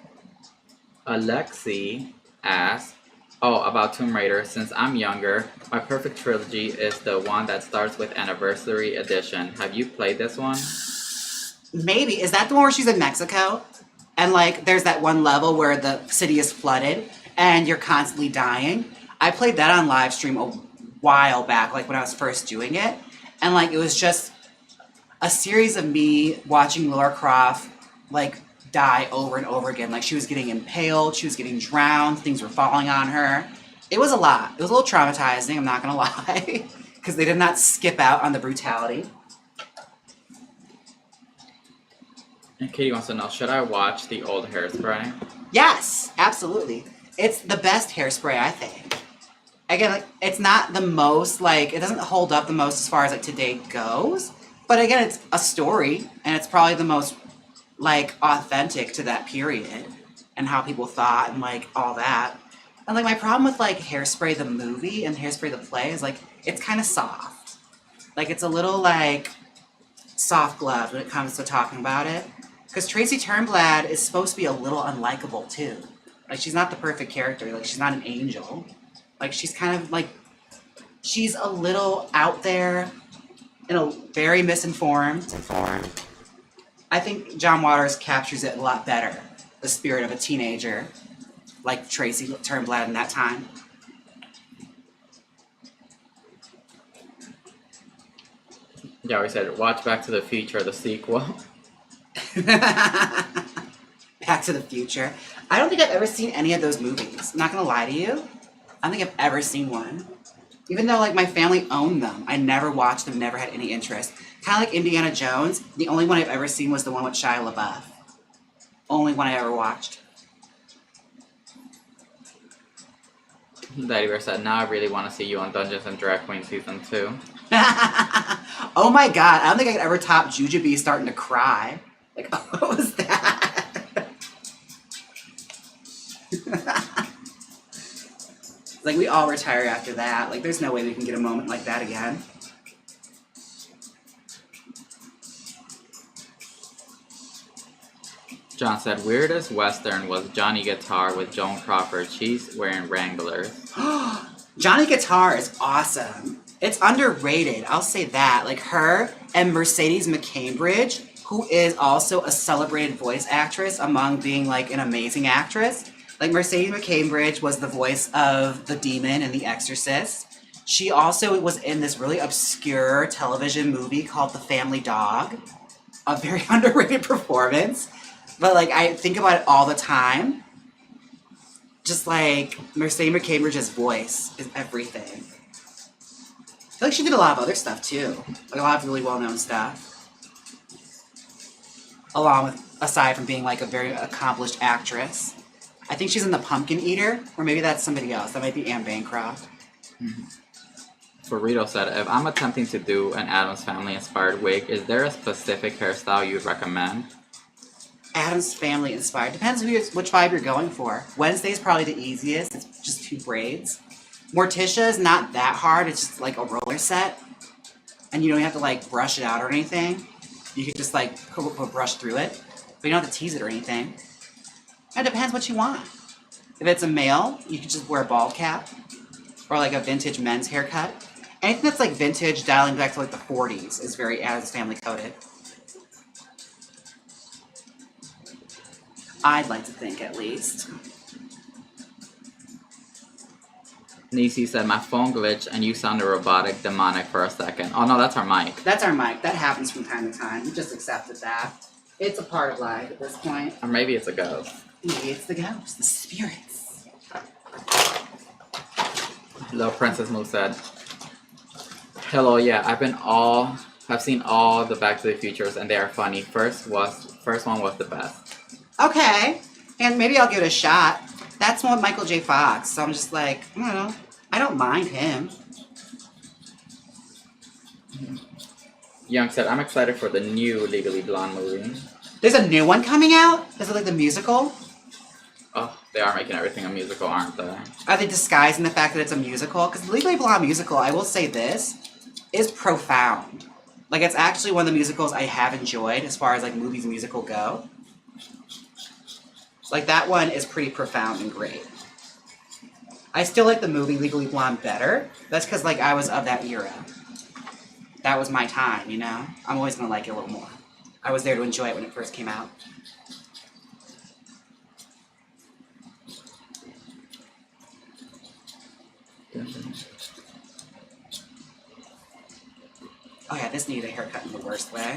Alexei asked, oh, about Tomb Raider. Since I'm younger, my perfect trilogy is the one that starts with Anniversary Edition. Have you played this one? Maybe. Is that the one where she's in Mexico? And like, there's that one level where the city is flooded and you're constantly dying? I played that on live stream a while back, like when I was first doing it. And like, it was just a series of me watching Lara Croft like die over and over again. Like she was getting impaled, she was getting drowned, things were falling on her. It was a lot. It was a little traumatizing, I'm not gonna lie. Because they did not skip out on the brutality. And Katie wants to know, should I watch the old Hairspray? Yes, absolutely. It's the best Hairspray, I think. Again, like, it's not the most, like, it doesn't hold up the most as far as, like, today goes. But again, it's a story, and it's probably the most, like, authentic to that period. And how people thought, and, like, all that. And, like, my problem with, like, Hairspray the movie and Hairspray the play is, like, it's kind of soft. Like, it's a little, like, soft glove when it comes to talking about it. Because Tracy Turnblad is supposed to be a little unlikable, too. Like, she's not the perfect character. Like, she's not an angel. Like, she's kind of, like, she's a little out there and a very misinformed. I think John Waters captures it a lot better. The spirit of a teenager, like Tracy Turnblad in that time. Yeah, we said, watch Back to the Future, the sequel. Back to the Future. I don't think I've ever seen any of those movies. I'm not gonna lie to you. I don't think I've ever seen one. Even though like my family owned them, I never watched them, never had any interest. Kind of like Indiana Jones, the only one I've ever seen was the one with Shia LaBeouf. Only one I ever watched. Daddy Bear said, now I really want to see you on Dungeons and Drag Queen Season 2. Oh my god, I don't think I could ever top Jujubee starting to cry. Like, what was that? Like, we all retire after that. Like, there's no way we can get a moment like that again. John said, weirdest Western was Johnny Guitar with Joan Crawford. She's wearing Wranglers. Johnny Guitar is awesome. It's underrated, I'll say that. Like her and Mercedes McCambridge, who is also a celebrated voice actress among being like an amazing actress. Like Mercedes McCambridge was the voice of the demon in The Exorcist. She also was in this really obscure television movie called The Family Dog. A very underrated performance. But like I think about it all the time. Just like Mercedes McCambridge's voice is everything. I feel like she did a lot of other stuff too. Like a lot of really well-known stuff. Along with, aside from being like a very accomplished actress. I think she's in The Pumpkin Eater, or maybe that's somebody else. That might be Anne Bancroft. Burrito said, if I'm attempting to do an Addams Family inspired wig, is there a specific hairstyle you'd recommend? Addams Family inspired. Depends which vibe you're going for. Wednesday's probably the easiest. It's just 2 braids. Morticia is not that hard. It's just like a roller set. And you don't have to like brush it out or anything. You can just like put a brush through it. But you don't have to tease it or anything. It depends what you want. If it's a male, you can just wear a bald cap. Or like a vintage men's haircut. Anything that's like vintage, dialing back to like the 40s is very Addams Family coded. I'd like to think, at least. Nisi said, my phone glitched and you sounded robotic, demonic for a second. Oh no, that's our mic. That's our mic. That happens from time to time. We just accepted that. It's a part of life at this point. Or maybe it's a ghost. Maybe it's the ghosts, the spirits. Little Princess Moo said, hello, yeah, I've seen all the Back to the Futures and they are funny. First one was the best. Okay. And maybe I'll give it a shot. That's one with Michael J. Fox, so I'm just like, I don't know. I don't mind him. Young said, I'm excited for the new Legally Blonde movie. There's a new one coming out? Is it like the musical? Oh, they are making everything a musical, aren't they? Are they disguising the fact that it's a musical? Because Legally Blonde musical, I will say this, is profound. Like, it's actually one of the musicals I have enjoyed as far as, like, movies and musical go. Like, that one is pretty profound and great. I still like the movie Legally Blonde better. That's because, like, I was of that era. That was my time, you know? I'm always going to like it a little more. I was there to enjoy it when it first came out. Oh yeah, this needed a haircut in the worst way.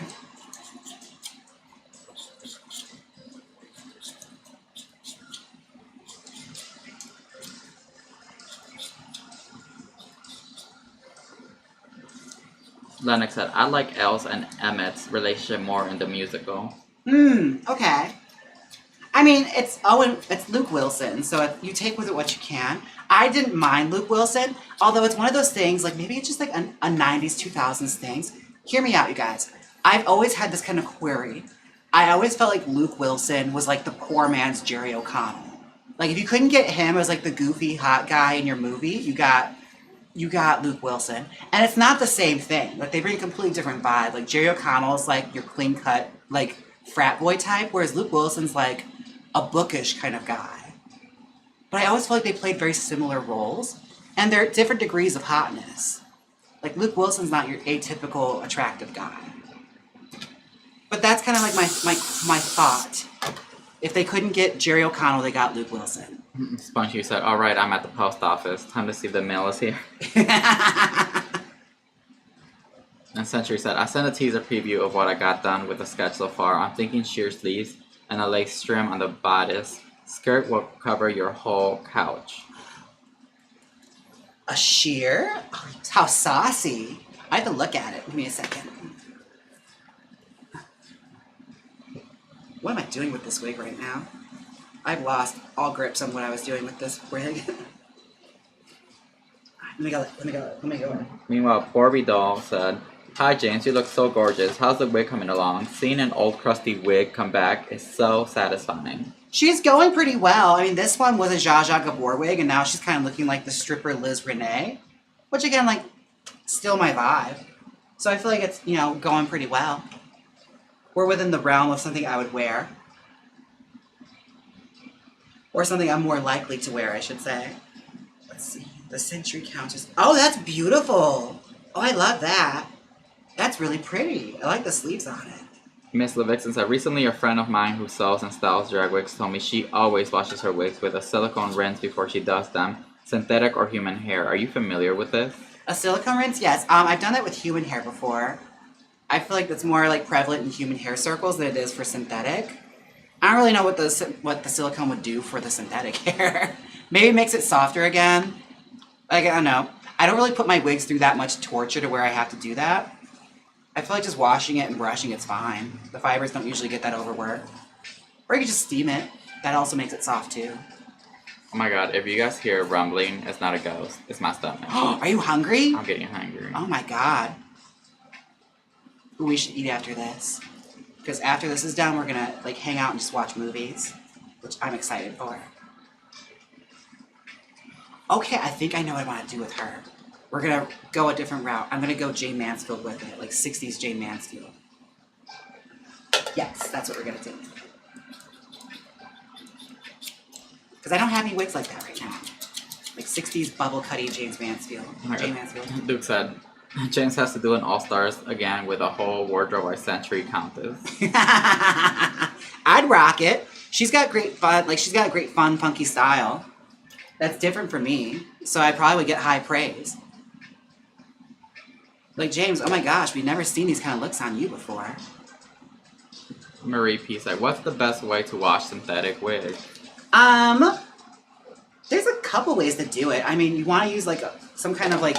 Lennox said, I like Els and Emmett's relationship more in the musical. Okay. I mean, it's Luke Wilson, so you take with it what you can. I didn't mind Luke Wilson, although it's one of those things, like maybe it's just like a 90s, 2000s things. Hear me out, you guys. I've always had this kind of query. I always felt like Luke Wilson was like the poor man's Jerry O'Connell. Like, if you couldn't get him as like the goofy, hot guy in your movie, you got Luke Wilson. And it's not the same thing. Like, they bring a completely different vibe. Like, Jerry O'Connell is like your clean-cut, like, frat boy type, whereas Luke Wilson's like a bookish kind of guy. But I always feel like they played very similar roles, and they're different degrees of hotness. Like, Luke Wilson's not your atypical attractive guy. But that's kind of like my thought. If they couldn't get Jerry O'Connell, they got Luke Wilson. Spongy said, all right, I'm at the post office. Time to see if the mail is here. And Century said, I sent a teaser preview of what I got done with the sketch so far. I'm thinking sheer sleeves and a lace trim on the bodice. Skirt will cover your whole couch. A sheer? Oh, how saucy. I have to look at it. Give me a second. What am I doing with this wig right now? I've lost all grips on what I was doing with this wig. Let me go. Meanwhile, Porby Doll said, "Hi James, you look so gorgeous. How's the wig coming along? Seeing an old crusty wig come back is so satisfying." She's going pretty well. I mean, this one was a Zsa Zsa Gabor wig, and now she's kind of looking like the stripper Liz Renee. Which, again, like, still my vibe. So I feel like it's, you know, going pretty well. We're within the realm of something I would wear. Or something I'm more likely to wear, I should say. Let's see. The Century Countess. Oh, that's beautiful. Oh, I love that. That's really pretty. I like the sleeves on it. Miss Levixen said, "Recently a friend of mine who sews and styles drag wigs told me she always washes her wigs with a silicone rinse before she does them. Synthetic or human hair. Are you familiar with this?" A silicone rinse? Yes. I've done that with human hair before. I feel like that's more like prevalent in human hair circles than it is for synthetic. I don't really know what the silicone would do for the synthetic hair. Maybe it makes it softer again. Like, I don't know. I don't really put my wigs through that much torture to where I have to do that. I feel like just washing it and brushing it's fine. The fibers don't usually get that overworked. Or you can just steam it. That also makes it soft too. Oh my god, if you guys hear rumbling, it's not a ghost. It's my stomach. Are you hungry? I'm getting hungry. Oh my god. Ooh, we should eat after this. Because after this is done, we're gonna like hang out and just watch movies. Which I'm excited for. Okay, I think I know what I want to do with her. We're gonna go a different route. I'm gonna go Jaymes Mansfield with it. Like 60s Jaymes Mansfield. Yes, that's what we're gonna do. Because I don't have any wigs like that right now. Like 60s bubble cutty Jaymes Mansfield. Jaymes Mansfield. Duke said, "James has to do an All-Stars again with a whole wardrobe by Century Countess." I'd rock it. She's got great fun, like she's got a great fun, funky style. That's different for me. So I probably would get high praise. Like, James, oh my gosh, we've never seen these kind of looks on you before. Marie P said, "What's the best way to wash synthetic wigs?" There's a couple ways to do it. I mean, you want to use like some kind of like,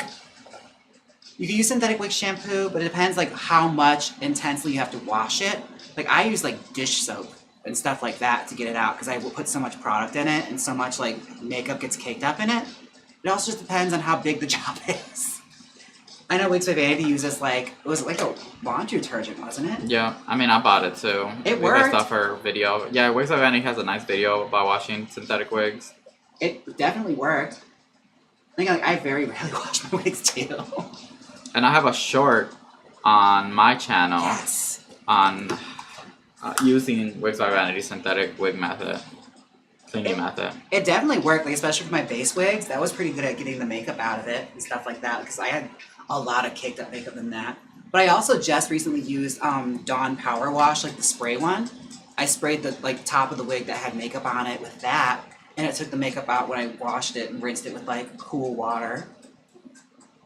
you can use synthetic wig shampoo, but it depends like how much intensely you have to wash it. Like I use like dish soap and stuff like that to get it out because I will put so much product in it and so much like makeup gets caked up in it. It also just depends on how big the job is. I know Wigs by Vanity uses like, it was like a laundry detergent, wasn't it? Yeah, I mean, I bought it too. It worked. Based off her video. Yeah, Wigs by Vanity has a nice video about washing synthetic wigs. It definitely worked. I think like, I very rarely wash my wigs too. And I have a short on my channel Yes. on using Wigs by Vanity synthetic wig method. Cleaning method. It definitely worked, like especially for my base wigs. That was pretty good at getting the makeup out of it and stuff like that because I had a lot of caked up makeup in that. But I also just recently used Dawn Power Wash, like the spray one. I sprayed the like top of the wig that had makeup on it with that, and it took the makeup out when I washed it and rinsed it with like cool water.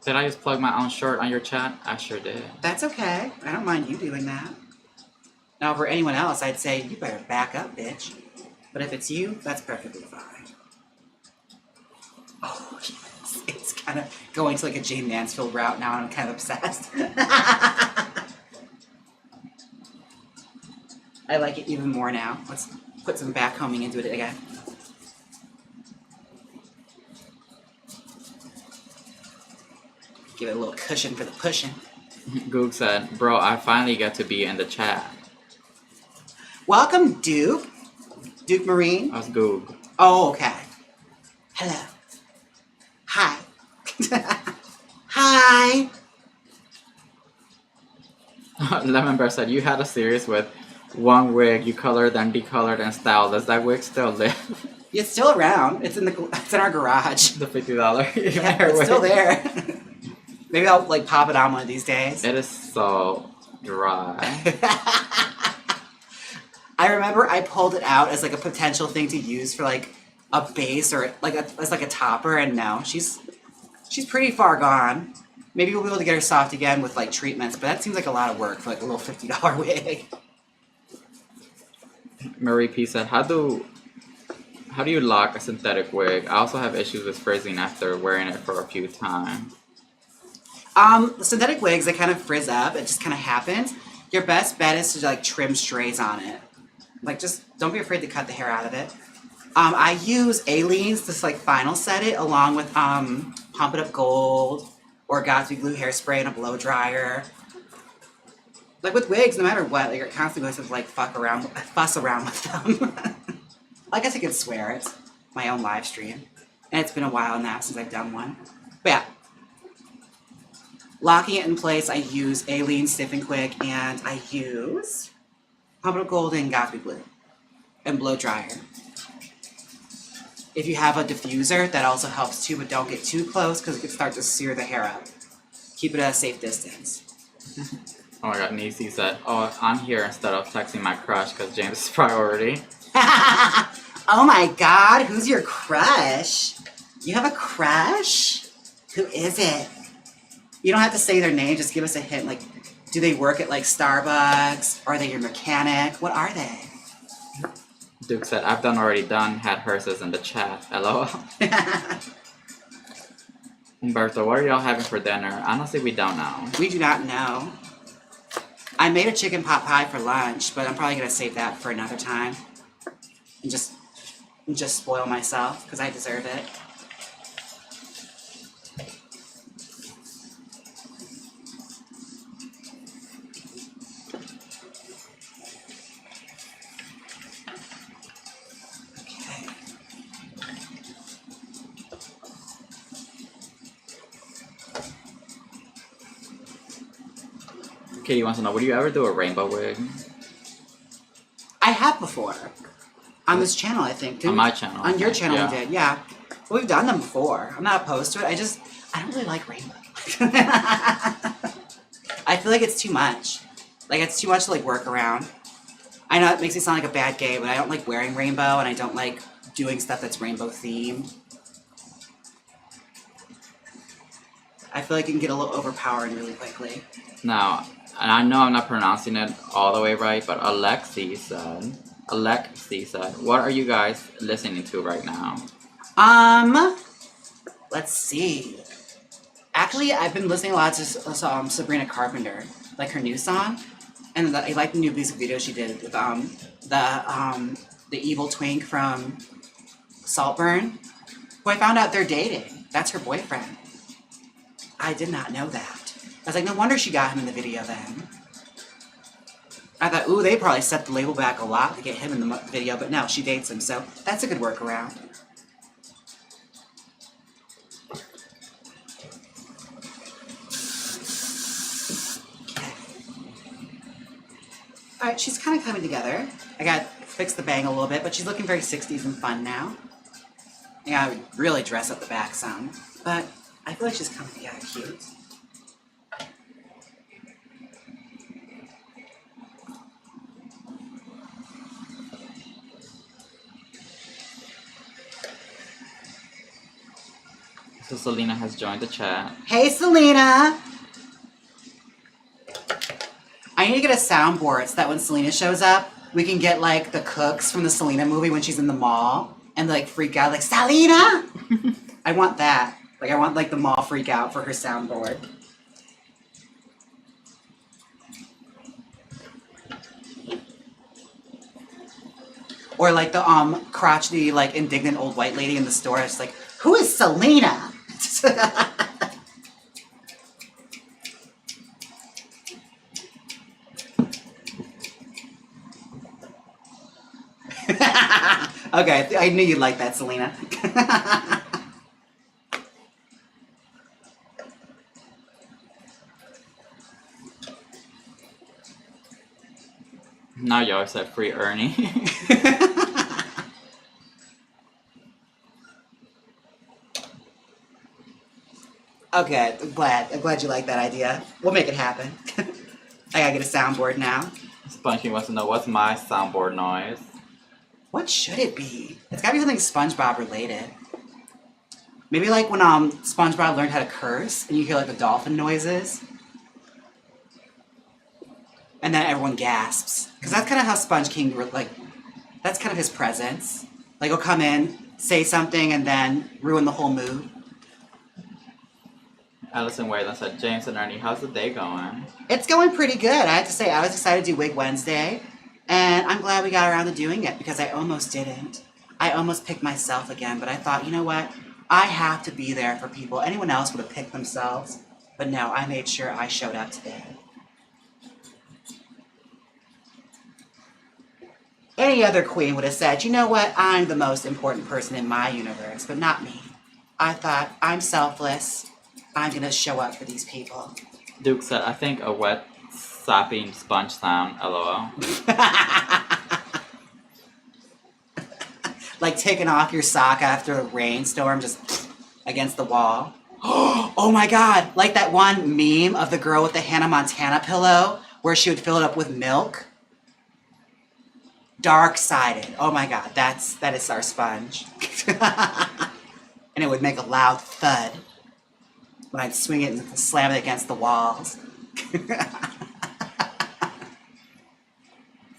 Did I just plug my own short on your chat? I sure did. That's okay. I don't mind you doing that. Now for anyone else, I'd say you better back up, bitch. But if it's you, that's perfectly fine. Oh, yes. It's kind of going to like a Jaymes Mansfield route now, and I'm kind of obsessed. I like it even more now. Let's put some backcombing into it again. Give it a little cushion for the pushing. Goog said, "Bro, I finally get to be in the chat." Welcome, Duke. Duke Marine. That's Goog. Oh, okay. Hello. Hi. Hi. Lemon Bear said, "You had a series with one wig, you colored, then decolored, and styled. Does that wig still live?" It's still around. It's in our garage. The $50 Yeah, it's still there. Maybe I'll like pop it on one of these days. It is so dry. I remember I pulled it out as like a potential thing to use for like a base or like as like a topper, and no, she's pretty far gone. Maybe we'll be able to get her soft again with like treatments, but that seems like a lot of work for like a little $50 wig. Marie P said, How do How do you lock a synthetic wig? I also have issues with frizzing after wearing it for a few times. The synthetic wigs, they kind of frizz up. It just kind of happens. Your best bet is to like trim strays on it. Like just don't be afraid to cut the hair out of it. I use Aleene's to like final set it along with Pump It Up Gold or Gatsby Glue hairspray and a blow dryer. Like with wigs, no matter what, like you're constantly going to like fuss around with them. I guess I could swear it's my own live stream. And it's been a while now since I've done one. But yeah. Locking it in place, I use Aleene's Stiff and Quick and I use Pump It Up Gold and Gatsby Glue and blow dryer. If you have a diffuser, that also helps too, but don't get too close because it can start to sear the hair up. Keep it at a safe distance. Oh my god, Nisi said, oh, I'm here instead of texting my crush because Jaymes is priority. Oh my god, who's your crush? You have a crush? Who is it? You don't have to say their name, just give us a hint. Like, do they work at like Starbucks? Are they your mechanic? What are they? Duke said, I've already done, had hers in the chat. LOL. Umberto, what are y'all having for dinner? Honestly, we don't know. We do not know. I made a chicken pot pie for lunch, but I'm probably going to save that for another time. And just spoil myself, because I deserve it. Katie wants to know, would you ever do a rainbow wig? I have before. On this channel, I think. On my channel. On your channel, yeah. we did, yeah. But we've done them before. I'm not opposed to it. I don't really like rainbow. I feel like it's too much. Like, it's too much to, like, work around. I know it makes me sound like a bad gay, but I don't like wearing rainbow, and I don't like doing stuff that's rainbow themed. I feel like it can get a little overpowering really quickly. Now, and I know I'm not pronouncing it all the way right, but Alexi said, what are you guys listening to right now? Let's see. Actually, I've been listening a lot to Sabrina Carpenter, like her new song, and I like the new music video she did with the evil twink from Saltburn, who I found out they're dating. That's her boyfriend. I did not know that. I was like, no wonder she got him in the video then. I thought, ooh, they probably set the label back a lot to get him in the video, but no, she dates him, so that's a good workaround. Okay. Alright, she's kind of coming together. I got to fix the bang a little bit, but she's looking very 60s and fun now. Yeah, I would really dress up the back some, but I feel like she's coming together cute. So Selena has joined the chat. Hey, Selena! I need to get a soundboard so that when Selena shows up, we can get, like, the cooks from the Selena movie when she's in the mall and, like, freak out, like, Selena! I want that. Like, I want, like, the mall freak out for her soundboard. Or, like, the, crotchety, like, indignant old white lady in the store. It's like, who is Selena? Okay, I knew you'd like that, Selena. Now y'all said free Ernie. Okay, I'm glad you like that idea. We'll make it happen. I gotta get a soundboard now. Spongy wants to know, what's my soundboard noise? What should it be? It's gotta be something SpongeBob related. Maybe like when SpongeBob learned how to curse and you hear like the dolphin noises. And then everyone gasps. Because that's kind of how Sponge King, like, that's kind of his presence. Like he'll come in, say something, and then ruin the whole mood. Allison Wayland said, James and Ernie, how's the day going? It's going pretty good. I have to say, I was excited to do Wig Wednesday, and I'm glad we got around to doing it because I almost didn't. I almost picked myself again, but I thought, you know what? I have to be there for people. Anyone else would have picked themselves, but no, I made sure I showed up today. Any other queen would have said, you know what? I'm the most important person in my universe, but not me. I thought, I'm selfless. I'm going to show up for these people. Duke said, I think a wet, sopping sponge sound, lol. Like taking off your sock after a rainstorm, just against the wall. Oh my god, like that one meme of the girl with the Hannah Montana pillow, where she would fill it up with milk. Dark-sided. Oh my god, that is our sponge. And it would make a loud thud when I'd swing it and slam it against the walls.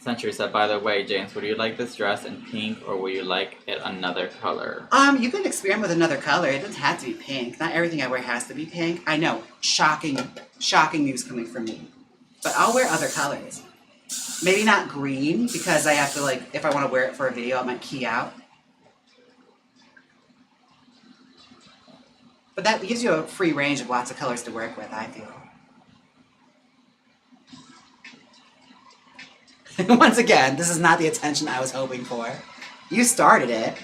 Century said, by the way, James, would you like this dress in pink or would you like it another color? You can experiment with another color. It doesn't have to be pink. Not everything I wear has to be pink. I know, shocking news coming from me. But I'll wear other colors. Maybe not green, because I have to, like, if I want to wear it for a video, I might key out. But that gives you a free range of lots of colors to work with, I feel. Once again, this is not the attention I was hoping for. You started it.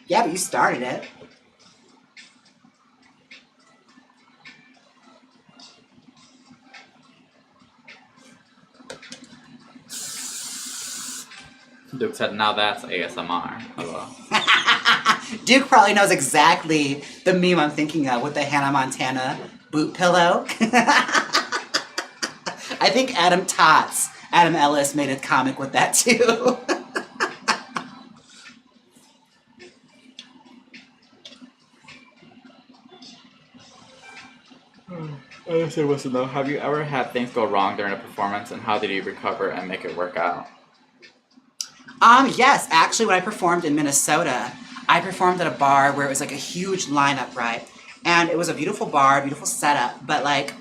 Yeah, but you started it. Duke said, now that's ASMR. Hello. Duke probably knows exactly the meme I'm thinking of with the Hannah Montana boot pillow. I think Adam Ellis made a comic with that too. Allison wants to know, have you ever had things go wrong during a performance and how did you recover and make it work out? Yes, actually when I performed in Minnesota, I performed at a bar where it was like a huge lineup, right? And it was a beautiful bar, beautiful setup, but like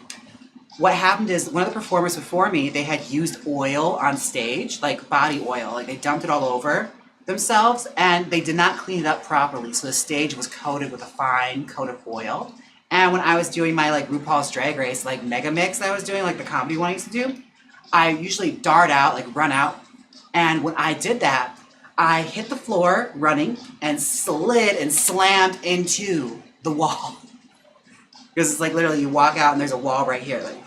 what happened is one of the performers before me, they had used oil on stage, like body oil, like they dumped it all over themselves and they did not clean it up properly. So the stage was coated with a fine coat of oil. And when I was doing my like RuPaul's Drag Race, like mega mix that I was doing, like the comedy one I used to do, I usually dart out, like run out. And when I did that, I hit the floor running and slid and slammed into the wall. Because it's like literally you walk out and there's a wall right here. Like,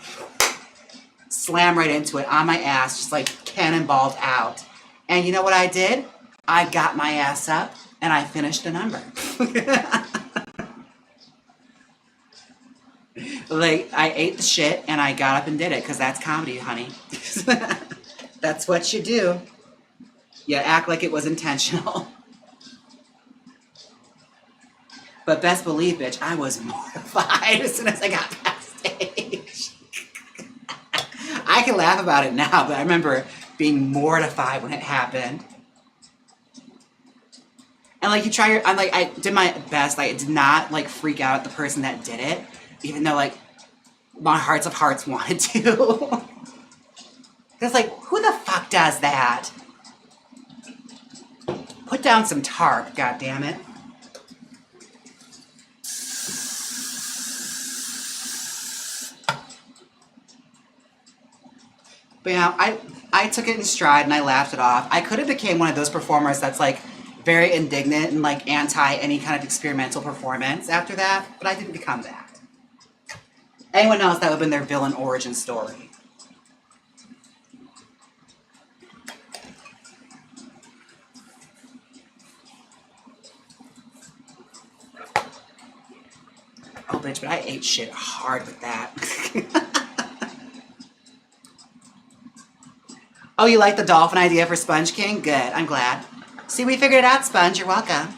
slam right into it on my ass, just like cannonballed out. And you know what I did? I got my ass up and I finished the number. Like, I ate the shit and I got up and did it because that's comedy, honey. That's what you do. You act like it was intentional. But best believe, bitch, I was mortified as soon as I got backstage. I can laugh about it now, but I remember being mortified when it happened. And like I did my best. Like, I did not like freak out at the person that did it, even though like my hearts of hearts wanted to. Because like, who the fuck does that? Put down some tarp, goddammit. But you know, I took it in stride and I laughed it off. I could have became one of those performers that's like very indignant and like anti any kind of experimental performance after that, but I didn't become that. Anyone else, that would have been their villain origin story. Oh, bitch, but I ate shit hard with that. Oh, you like the dolphin idea for Sponge King? Good, I'm glad. See, we figured it out, Sponge. You're welcome.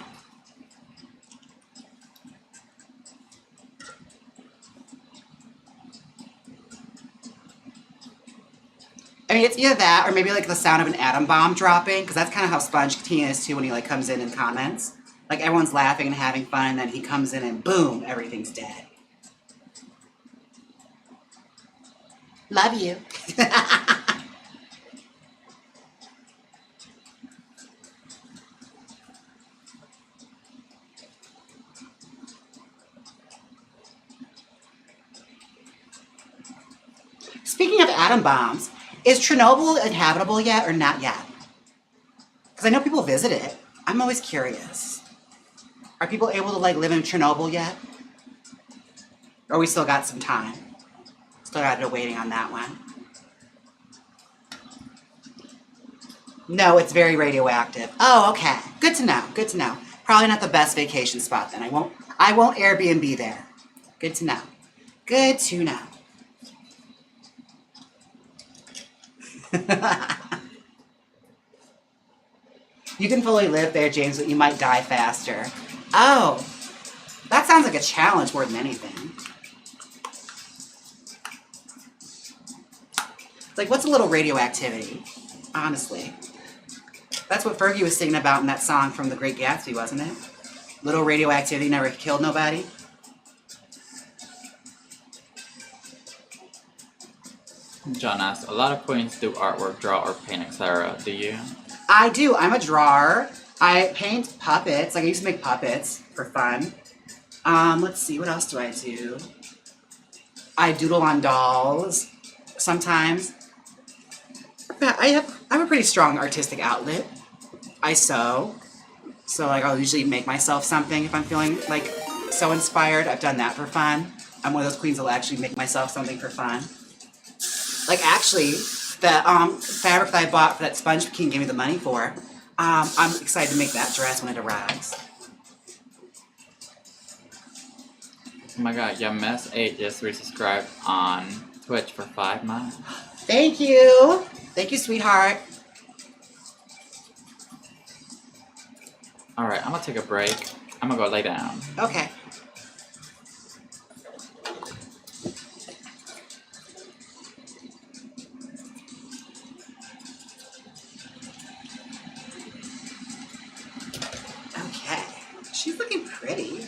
I mean, it's either that or maybe like the sound of an atom bomb dropping, because that's kind of how Sponge Teen is too when he like comes in and comments. Like everyone's laughing and having fun, and then he comes in and boom, everything's dead. Love you. Speaking of atom bombs, is Chernobyl inhabitable yet or not yet? Because I know people visit it. I'm always curious. Are people able to like live in Chernobyl yet? Or we still got some time? Still got to waiting on that one. No, it's very radioactive. Oh, okay. Good to know. Good to know. Probably not the best vacation spot then. I won't Airbnb there. Good to know. Good to know. You can fully live there, James, but you might die faster. Oh, that sounds like a challenge more than anything. Like, what's a little radioactivity? Honestly. That's what Fergie was singing about in that song from The Great Gatsby, wasn't it? Little radioactivity never killed nobody. John asks, a lot of queens do artwork, draw, or paint, etc. Do you? I do. I'm a drawer. I paint puppets. Like, I used to make puppets for fun. Let's see. What else do I do? I doodle on dolls sometimes. Yeah, I have a pretty strong artistic outlet. I sew. So, like, I'll usually make myself something if I'm feeling, like, so inspired. I've done that for fun. I'm one of those queens that'll actually make myself something for fun. Like, actually, the fabric that I bought for that sponge King gave me the money for, I'm excited to make that dress when it arrives. Oh my god, Jaymes just resubscribed on Twitch for 5 months. Thank you. Thank you, sweetheart. Alright, I'm gonna take a break. I'm gonna go lay down. Okay. Okay. She's looking pretty.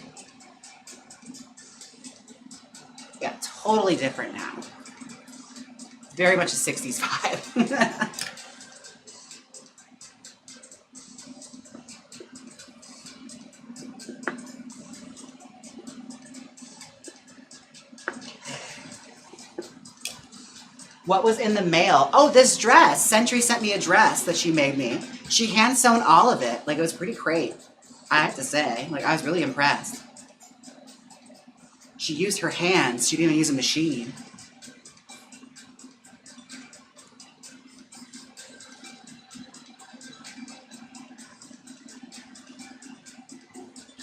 Yeah, totally different now. Very much a 60s vibe. What was in the mail? Oh, this dress. Century sent me a dress that she made me. She hand sewn all of it. Like, it was pretty great, I have to say. Like, I was really impressed. She used her hands. She didn't even use a machine.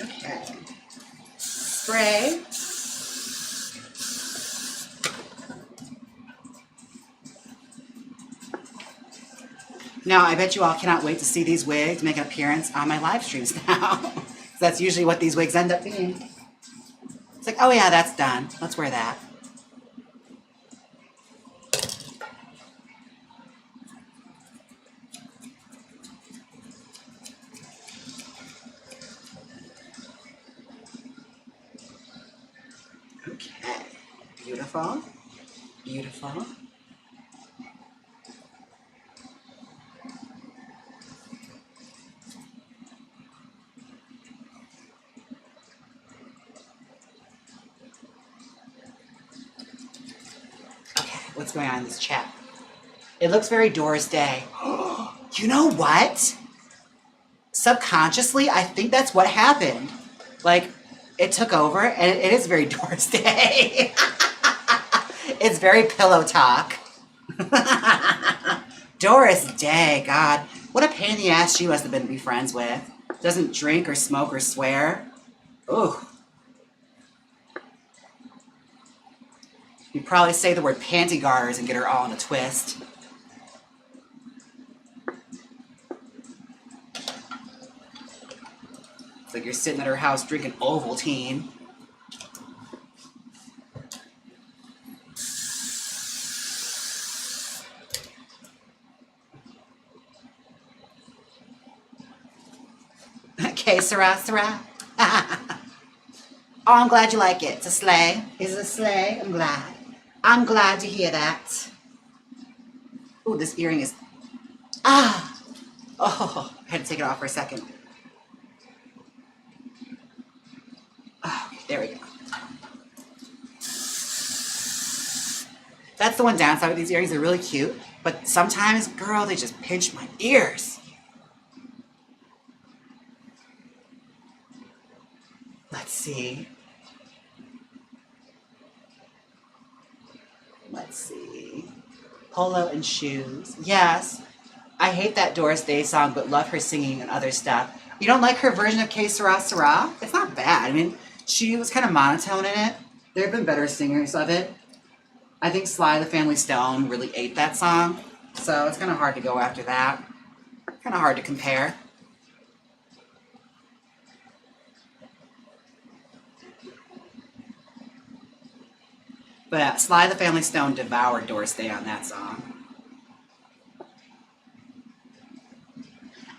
Okay. Spray. Now, I bet you all cannot wait to see these wigs make an appearance on my live streams now. That's usually what these wigs end up being. It's like, oh yeah, that's done. Let's wear that. Okay. Beautiful. Beautiful. What's going on in this chat? It looks very Doris Day. You know what? Subconsciously, I think that's what happened. Like, it took over, and it is very Doris Day. It's very pillow talk. Doris Day, God. What a pain in the ass she must have been to be friends with. Doesn't drink or smoke or swear. Ooh. You'd probably say the word panty garters and get her all in a twist. It's like you're sitting at her house drinking Ovaltine. Que sera, sera. Oh, I'm glad you like it. It's a sleigh. Is it a sleigh? I'm glad. I'm glad to hear that. Ooh, this earring is... Ah! Oh, I had to take it off for a second. Oh, there we go. That's the one downside with these earrings. They're really cute. But sometimes, girl, they just pinch my ears. Let's see. Let's see. Polo and shoes. Yes. I hate that Doris Day song, but love her singing and other stuff. You don't like her version of Que Sera Sera? It's not bad. I mean, she was kind of monotone in it. There have been better singers of it. I think Sly the Family Stone really ate that song. So it's kind of hard to go after that. Kind of hard to compare. But Sly the Family Stone devoured Doris Day on that song.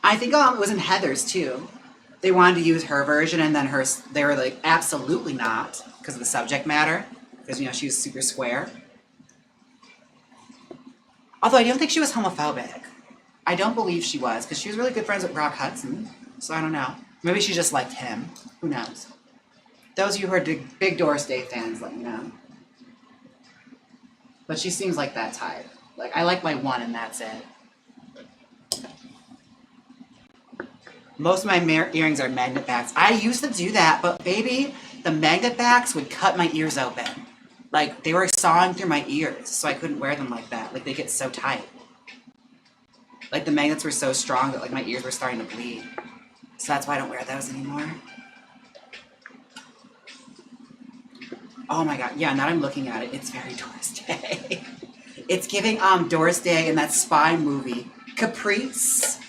I think it was in Heather's too. They wanted to use her version, and then they were like, absolutely not, because of the subject matter. Because, you know, she was super square. Although I don't think she was homophobic. I don't believe she was, because she was really good friends with Rock Hudson. So I don't know. Maybe she just liked him. Who knows? Those of you who are big Doris Day fans, let me know. But she seems like that type. Like, I like my one and that's it. Most of my earrings are magnet backs. I used to do that, but baby, the magnet backs would cut my ears open. Like, they were sawing through my ears, so I couldn't wear them like that. Like, they get so tight. Like, the magnets were so strong that, like, my ears were starting to bleed. So that's why I don't wear those anymore. Oh my god, yeah, now I'm looking at it, it's very Doris Day. It's giving Doris Day in that spy movie, Caprice.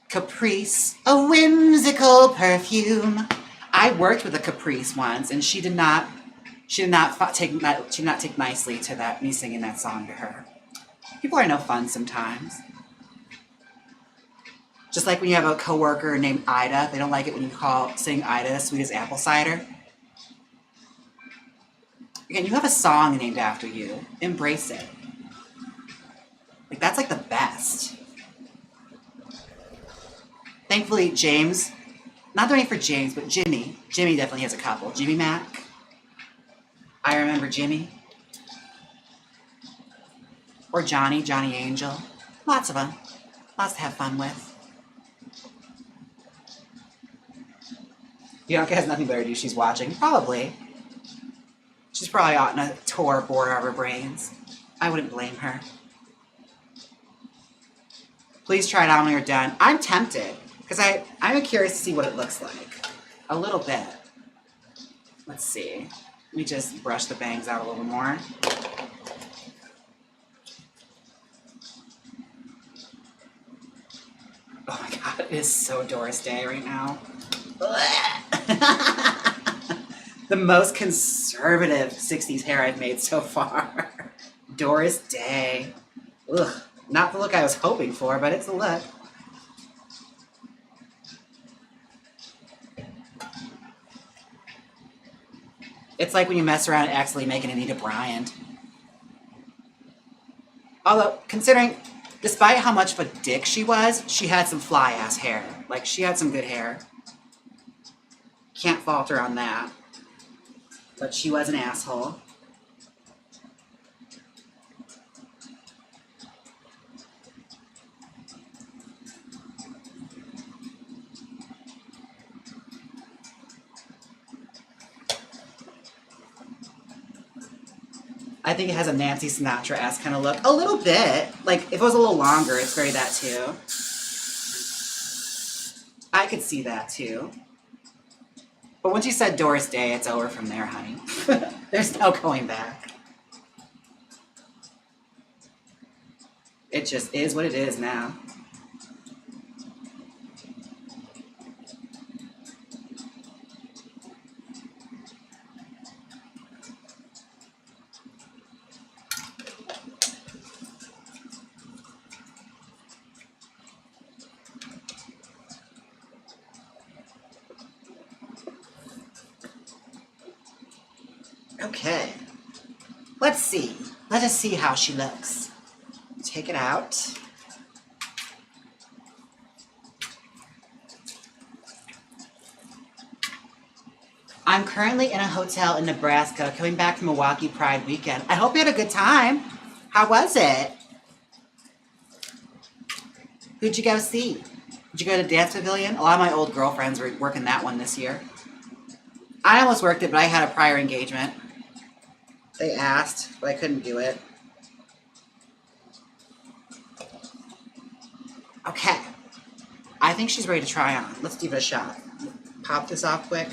Caprice, a whimsical perfume. I worked with a Caprice once, and she did not take nicely to that, me singing that song to her. People are no fun sometimes. Just like when you have a coworker named Ida, they don't like it when you sing Ida sweet as apple cider. Again, you have a song named after you. Embrace it. Like, that's like the best. Thankfully, Jaymes, not the name for James, but Jimmy. Jimmy definitely has a couple. Jimmy Mac. I remember Jimmy. Or Johnny Angel. Lots of them. Lots to have fun with. Bianca has nothing better to do. She's watching. Probably. She's probably out in a tour bored out of her brains. I wouldn't blame her. Please try it on when you're done. I'm tempted. Because I'm curious to see what it looks like. A little bit. Let's see. Let me just brush the bangs out a little more. Oh my god, it is so Doris Day right now. The most conservative 60s hair I've made so far. Doris Day. Ugh. Not the look I was hoping for, but it's a look. It's like when you mess around and accidentally make an Anita Bryant. Although, considering, despite how much of a dick she was, she had some fly-ass hair. Like, she had some good hair. Can't falter on that. But she was an asshole. I think it has a Nancy Sinatra-esque kind of look. A little bit. Like, if it was a little longer, it's very that too. I could see that too. But once you said Doris Day, it's over from there, honey. There's no going back. It just is what it is now. Okay. Let's see. Let us see how she looks. Take it out. I'm currently in a hotel in Nebraska, coming back from Milwaukee Pride weekend. I hope you had a good time. How was it? Who'd you go see? Did you go to Dance Pavilion? A lot of my old girlfriends were working that one this year. I almost worked it, but I had a prior engagement. They asked, but I couldn't do it. Okay. I think she's ready to try on. Let's give it a shot. Pop this off quick.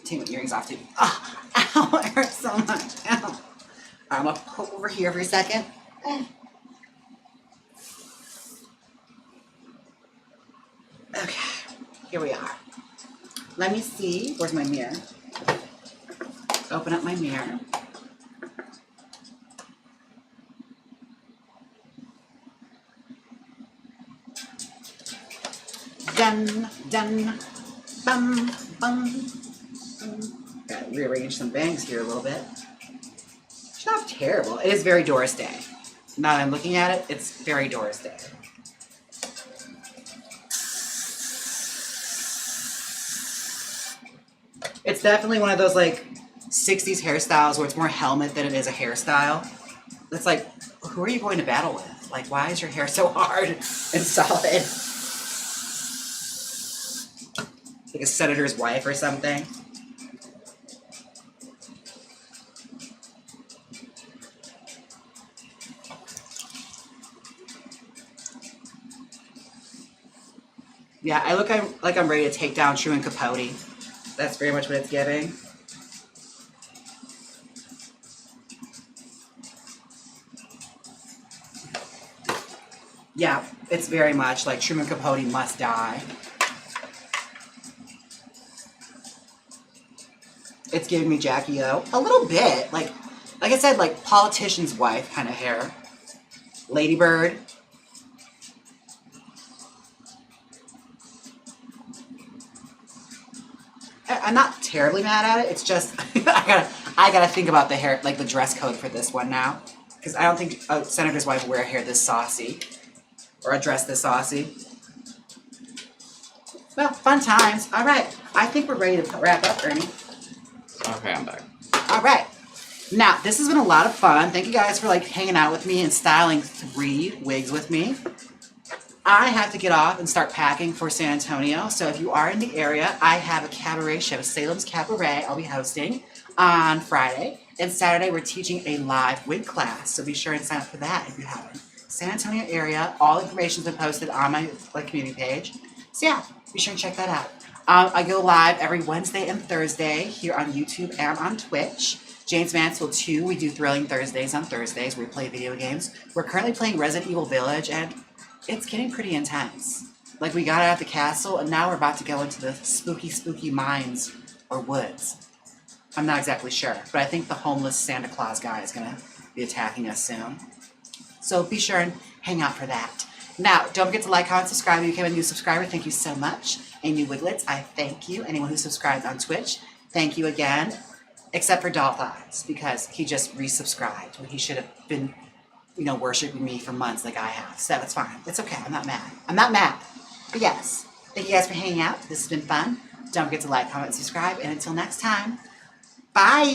Take my earrings off too. Oh, ow, it hurts so much. Ow. I'm gonna poke over here for a second. Okay, here we are. Let me see. Where's my mirror? Open up my mirror. Done, done, bum, bum. Gotta rearrange some bangs here a little bit. It's not terrible. It is very Doris Day. Now that I'm looking at it, it's very Doris Day. It's definitely one of those like 60s hairstyles where it's more helmet than it is a hairstyle. It's like, who are you going to battle with? Like, why is your hair so hard and solid? Like a senator's wife or something. Yeah, I look like I'm ready to take down Truman Capote. That's very much what it's giving. Yeah, it's very much like Truman Capote must die. It's giving me Jackie O. A little bit. Like I said, like politician's wife kind of hair. Ladybird. I'm not terribly mad at it. It's just I gotta think about the hair, like the dress code for this one now, because I don't think a senator's wife will wear hair this saucy or a dress this saucy. Well, fun times. All right, I think we're ready to wrap up, Ernie. Okay, I'm back. All right. Now, this has been a lot of fun. Thank you guys for like hanging out with me and styling 3 wigs with me. I have to get off and start packing for San Antonio. So if you are in the area, I have a cabaret show, Salem's Cabaret, I'll be hosting on Friday. And Saturday, we're teaching a live wig class. So be sure and sign up for that if you haven't. San Antonio area, all information's been posted on my community page. So yeah, be sure and check that out. I go live every Wednesday and Thursday here on YouTube and on Twitch. Jaymes Mansfield 2, we do Thrilling Thursdays on Thursdays where we play video games. We're currently playing Resident Evil Village, and it's getting pretty intense. Like, we got out of the castle, and now we're about to go into the spooky, spooky mines or woods. I'm not exactly sure, but I think the homeless Santa Claus guy is going to be attacking us soon. So be sure and hang out for that. Now, don't forget to like, comment, subscribe. If you became a new subscriber, thank you so much. And new wiglets, I thank you. Anyone who subscribed on Twitch, thank you again. Except for Doll Thighs, because he just resubscribed when he should have been, you know, worshiping me for months like I have. So it's fine. It's okay. I'm not mad. I'm not mad. But yes, thank you guys for hanging out. This has been fun. Don't forget to like, comment, subscribe. And until next time, bye.